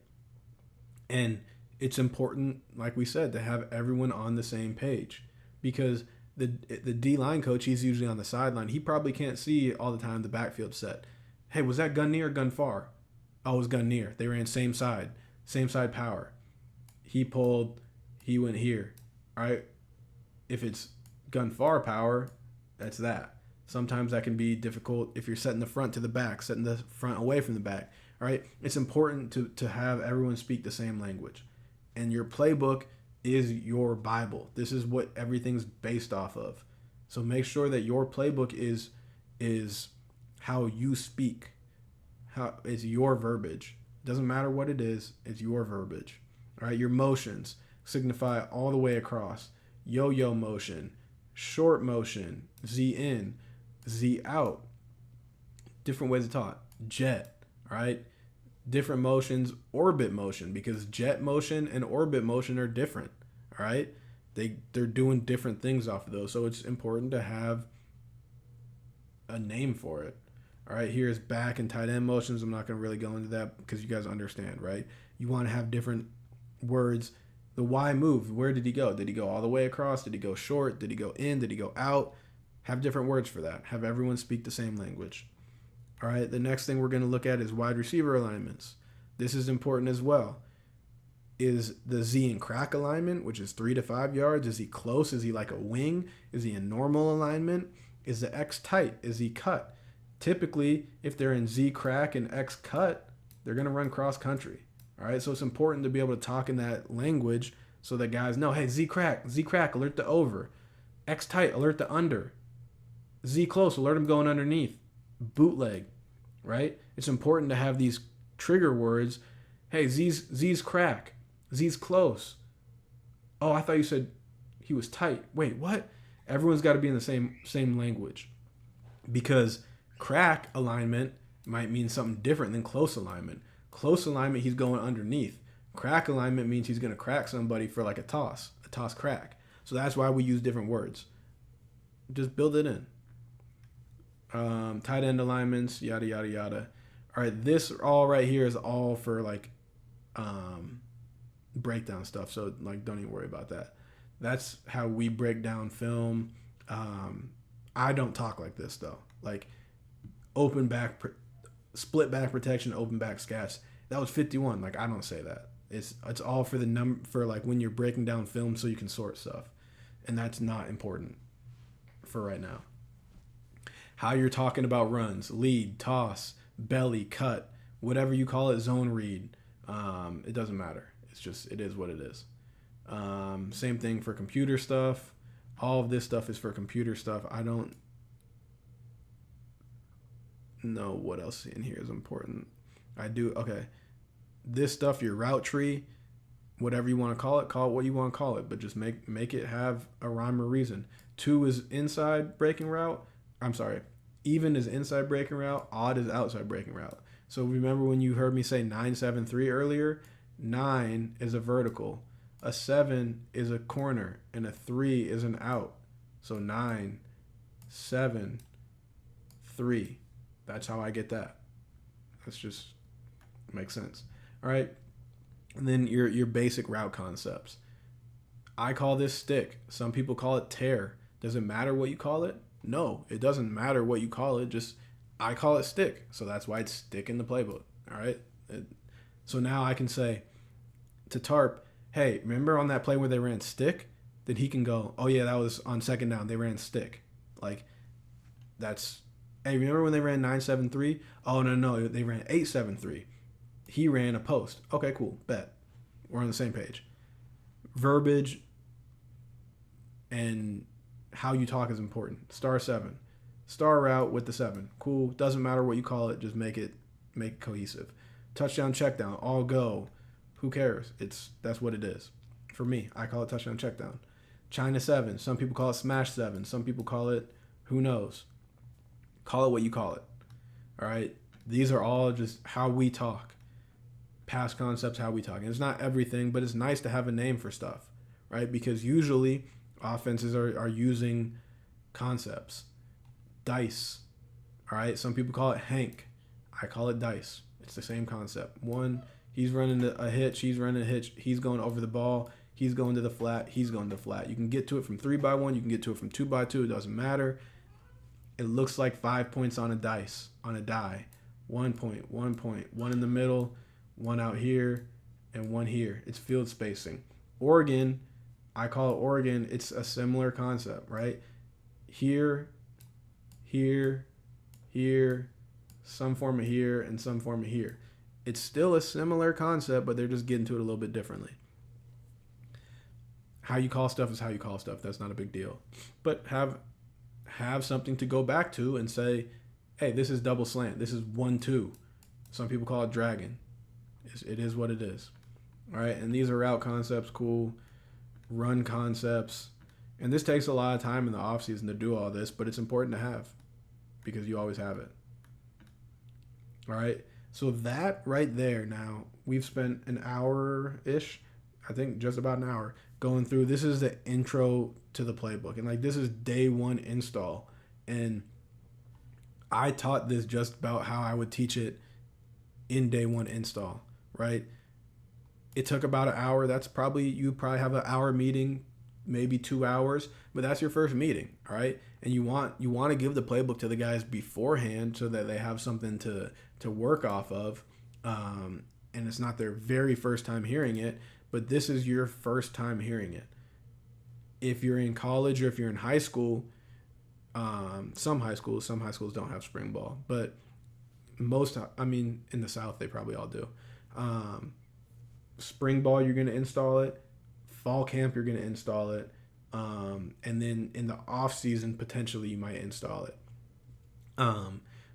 A: And it's important, like we said, to have everyone on the same page, because the D line coach, he's usually on the sideline. He probably can't see all the time the backfield set. Hey, was that gun near or gun far? Oh, it was gun near. They ran same side power. He pulled, he went here. All right. If it's gun far power, that's that. Sometimes that can be difficult if you're setting the front to the back, setting the front away from the back. All right. It's important to have everyone speak the same language. And your playbook is your Bible. This is what everything's based off of. So make sure that your playbook is how you speak. How it's your verbiage. Doesn't matter what it is, it's your verbiage. All right, your motions signify all the way across. Yo-yo motion, short motion, Z in, Z out. Different ways to talk. Jet, all right? Different motions, orbit motion, because jet motion and orbit motion are different, all right? They're doing different things off of those, so it's important to have a name for it. All right, here's back and tight end motions. I'm not going to really go into that because you guys understand, right? You want to have different words. The Y move, where did he go? Did he go all the way across? Did he go short? Did he go in? Did he go out? Have different words for that. Have everyone speak the same language. All right, the next thing we're going to look at is wide receiver alignments. This is important as well. Is the Z and crack alignment, which is 3 to 5 yards? Is he close? Is he like a wing? Is he in normal alignment? Is the X tight? Is he cut? Typically, if they're in Z crack and X cut, they're going to run cross country. All right, so it's important to be able to talk in that language so that guys know, hey, Z crack, alert the over. X tight, alert the under. Z close, alert him going underneath. Bootleg, right? It's important to have these trigger words. Hey, Z's crack. Z's close. Oh, I thought you said he was tight. Wait, what? Everyone's got to be in the same language, because crack alignment might mean something different than close alignment. Close alignment, he's going underneath. Crack alignment means he's going to crack somebody for like a toss crack. So that's why we use different words. Just build it in. Tight end alignments, yada, yada, yada. All right, this all right here is all for like breakdown stuff. So like, don't even worry about that. That's how we break down film. I don't talk like this though. Like open back, split back protection, open back scats. That was 51. Like I don't say that. It's all for the number, for like when you're breaking down film so you can sort stuff, and that's not important for right now. How you're talking about runs, lead, toss, belly, cut, whatever you call it, zone read. It doesn't matter. It's just, it is what it is. Same thing for computer stuff. All of this stuff is for computer stuff. I don't know what else in here is important. I do. Okay. This stuff, your route tree, whatever you want to call it what you want to call it, but just make it have a rhyme or reason. 2 is inside breaking route. I'm sorry. Even is inside breaking route. Odd is outside breaking route. So remember when you heard me say 9-7-3 earlier? 9 is a vertical. A 7 is a corner. And a 3 is an out. So 9, 7, 3. That's how I get that. That's just makes sense. All right. And then your basic route concepts. I call this stick. Some people call it tear. Does it matter what you call it? No, it doesn't matter what you call it. Just I call it stick. So that's why it's stick in the playbook. All right. So now I can say to Tarp, hey, remember on that play where they ran stick? Then he can go, oh yeah, that was on second down. They ran stick. Like that's, hey, remember when they ran 9-7-3? Oh no, they ran 8-7-3. He ran a post. Okay, cool. Bet. We're on the same page. Verbiage and how you talk is important. Star 7. Star route with the 7. Cool. Doesn't matter what you call it. Just make it cohesive. Touchdown, check down. All go. Who cares? That's what it is. For me, I call it touchdown, check down. China 7. Some people call it smash 7. Some people call it who knows. Call it what you call it. All right? These are all just how we talk. Past concepts, how we talk. And it's not everything, but it's nice to have a name for stuff, right? Because usually offenses are using concepts. Dice, all right? Some people call it Hank. I call it dice. It's the same concept. 1, He's running a hitch. He's running a hitch. He's going over the ball. He's going to the flat. He's going to the flat. You can get to it from 3x1. You can get to it from 2x2. It doesn't matter. It looks like 5 points on a die. 1 point, 1 point, one in the middle, one out here, and one here. It's field spacing. Oregon, I call it Oregon. It's a similar concept, right? Here, here, here, some form of here, and some form of here. It's still a similar concept, but they're just getting to it a little bit differently. How you call stuff is how you call stuff. That's not a big deal. But have something to go back to and say, hey, this is double slant. This is 1-2. Some people call it dragon. It is what it is. All right, and these are route concepts, cool. Run concepts. And this takes a lot of time in the offseason to do all this, but it's important to have because you always have it. All right, so that right there now, we've spent an hour-ish, I think just about an hour, going through. This is the intro to the playbook. And like this is day one install. And I taught this just about how I would teach it in day one install, right? It took about an hour. You probably have an hour meeting, maybe 2 hours, but that's your first meeting, all right? And you want to give the playbook to the guys beforehand so that they have something to work off of. And it's not their very first time hearing it, but this is your first time hearing it. If you're in college or if you're in high school, some high schools don't have spring ball, but in the South, they probably all do. Spring ball, you're going to install it. Fall camp, you're going to install it. And then in the off season, potentially you might install it.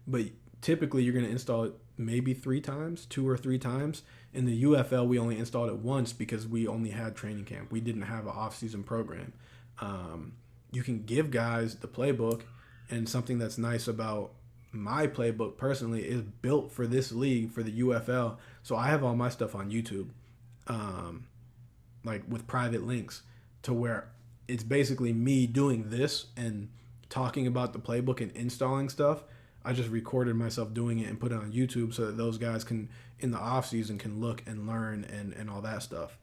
A: But typically you're going to install it maybe 2 or 3 times. In the UFL, we only installed it once because we only had training camp. We didn't have an off-season program. You can give guys the playbook, and something that's nice about my playbook personally is built for this league, for the UFL. So I have all my stuff on YouTube, like with private links, to where it's basically me doing this and talking about the playbook and installing stuff. I just recorded myself doing it and put it on YouTube so that those guys can, in the off season, can look and learn and all that stuff.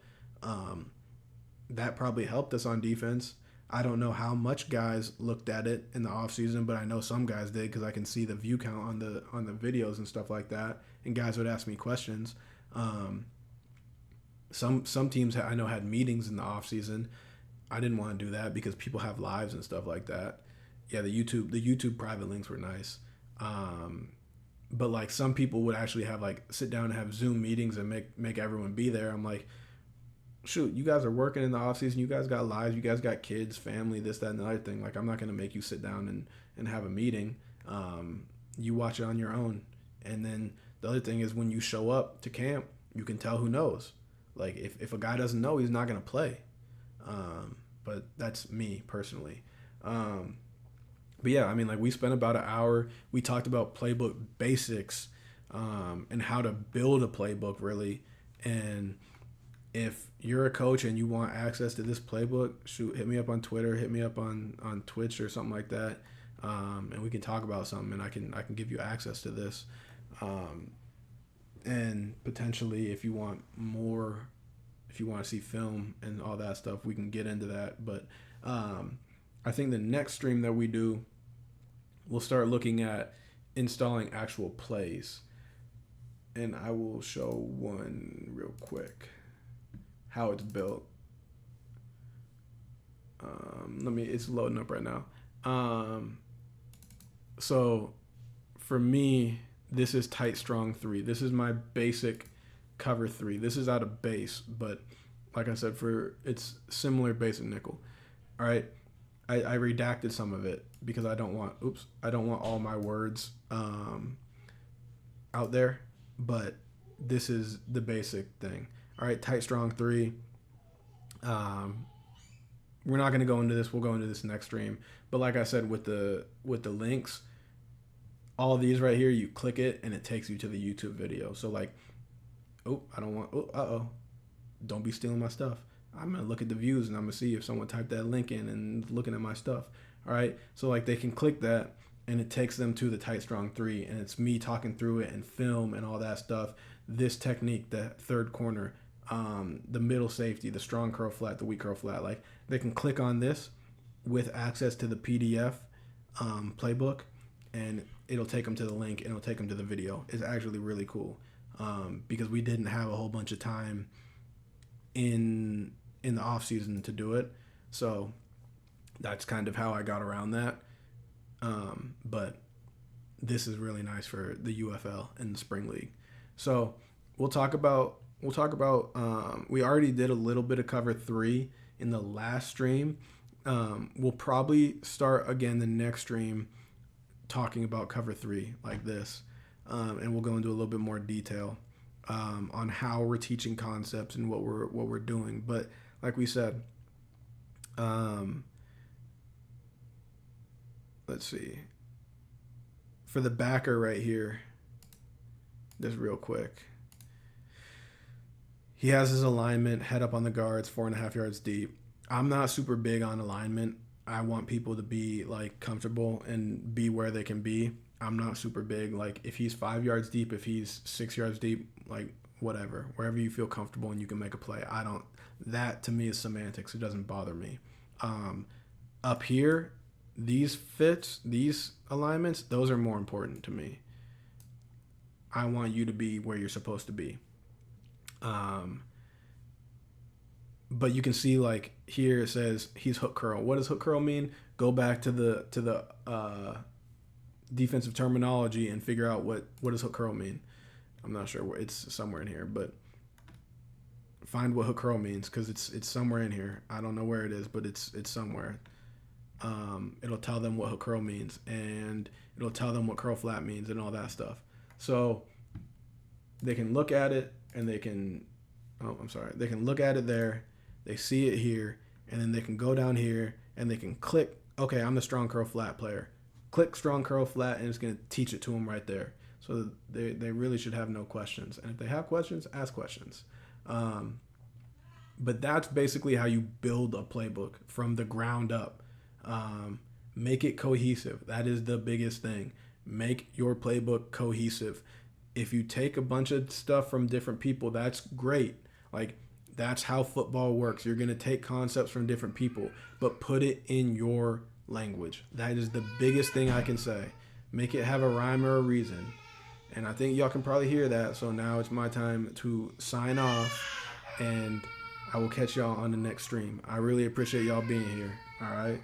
A: That probably helped us on defense. I don't know how much guys looked at it in the off season, but I know some guys did because I can see the view count on the videos and stuff like that. And guys would ask me questions. Some teams I know had meetings in the off season. I didn't want to do that because people have lives and stuff like that. Yeah, the YouTube private links were nice. But like some people would actually have like sit down and have Zoom meetings and make everyone be there. I'm like, shoot, you guys are working in the off season. You guys got lives. You guys got kids, family, this, that, and the other thing. Like, I'm not going to make you sit down and have a meeting. You watch it on your own. And then the other thing is when you show up to camp, you can tell who knows. Like if a guy doesn't know, he's not going to play. But that's me personally. But yeah, I mean, like we spent about an hour. We talked about playbook basics and how to build a playbook really. And if you're a coach and you want access to this playbook, shoot, hit me up on Twitter, hit me up on Twitch or something like that. And we can talk about something and I can give you access to this. And potentially if you want more, if you want to see film and all that stuff, we can get into that. But I think the next stream that we do, we'll start looking at installing actual plays. And I will show one real quick, how it's built. It's loading up right now. So for me, this is tight, strong 3. This is my basic cover 3. This is out of base, but like I said, it's similar basic nickel. All right. I redacted some of it because I don't want all my words out there, but this is the basic thing. All right, tight, strong 3. We're not going to go into this. We'll go into this next stream. But like I said, with the links, all of these right here, you click it and it takes you to the YouTube video. So like, don't be stealing my stuff. I'm going to look at the views and I'm going to see if someone typed that link in and looking at my stuff. All right. So like they can click that and it takes them to the tight strong 3, and it's me talking through it and film and all that stuff. This technique, the third corner, the middle safety, the strong curl flat, the weak curl flat, like they can click on this with access to the PDF playbook, and it'll take them to the link and it'll take them to the video. It's actually really cool, because we didn't have a whole bunch of time in the off season to do it, so that's kind of how I got around that. But this is really nice for the UFL and the spring league. So we'll talk about we already did a little bit of cover 3 in the last stream. We'll probably start again the next stream talking about cover 3 like this, and we'll go into a little bit more detail on how we're teaching concepts and what we're doing. But like we said, let's see, for the backer right here, just real quick, he has his alignment, head up on the guards, 4.5 yards deep. I'm not super big on alignment. I want people to be like comfortable and be where they can be. I'm not super big. Like if he's 5 yards deep, if he's 6 yards deep, like whatever, wherever you feel comfortable and you can make a play. That to me is semantics. It doesn't bother me. Up here, these fits, these alignments, those are more important to me. I want you to be where you're supposed to be. But you can see like here it says he's hook curl. What does hook curl mean? Go back to the defensive terminology and figure out what does hook curl mean. I'm not sure where, it's somewhere in here, but find what hook curl means, because it's somewhere in here. I don't know where it is, but it's somewhere. It'll tell them what hook curl means, and it'll tell them what curl flat means and all that stuff. So they can look at it and they can look at it there, they see it here, and then they can go down here and they can click, okay, I'm the strong curl flat player. Click strong curl flat, and it's going to teach it to them right there. So they really should have no questions. And if they have questions, ask questions. But that's basically how you build a playbook from the ground up. Make it cohesive. That is the biggest thing. Make your playbook cohesive. If you take a bunch of stuff from different people, that's great. Like, that's how football works. You're going to take concepts from different people, but put it in your language. That is the biggest thing I can say. Make it have a rhyme or a reason. And I think y'all can probably hear that. So now it's my time to sign off, and I will catch y'all on the next stream. I really appreciate y'all being here. All right.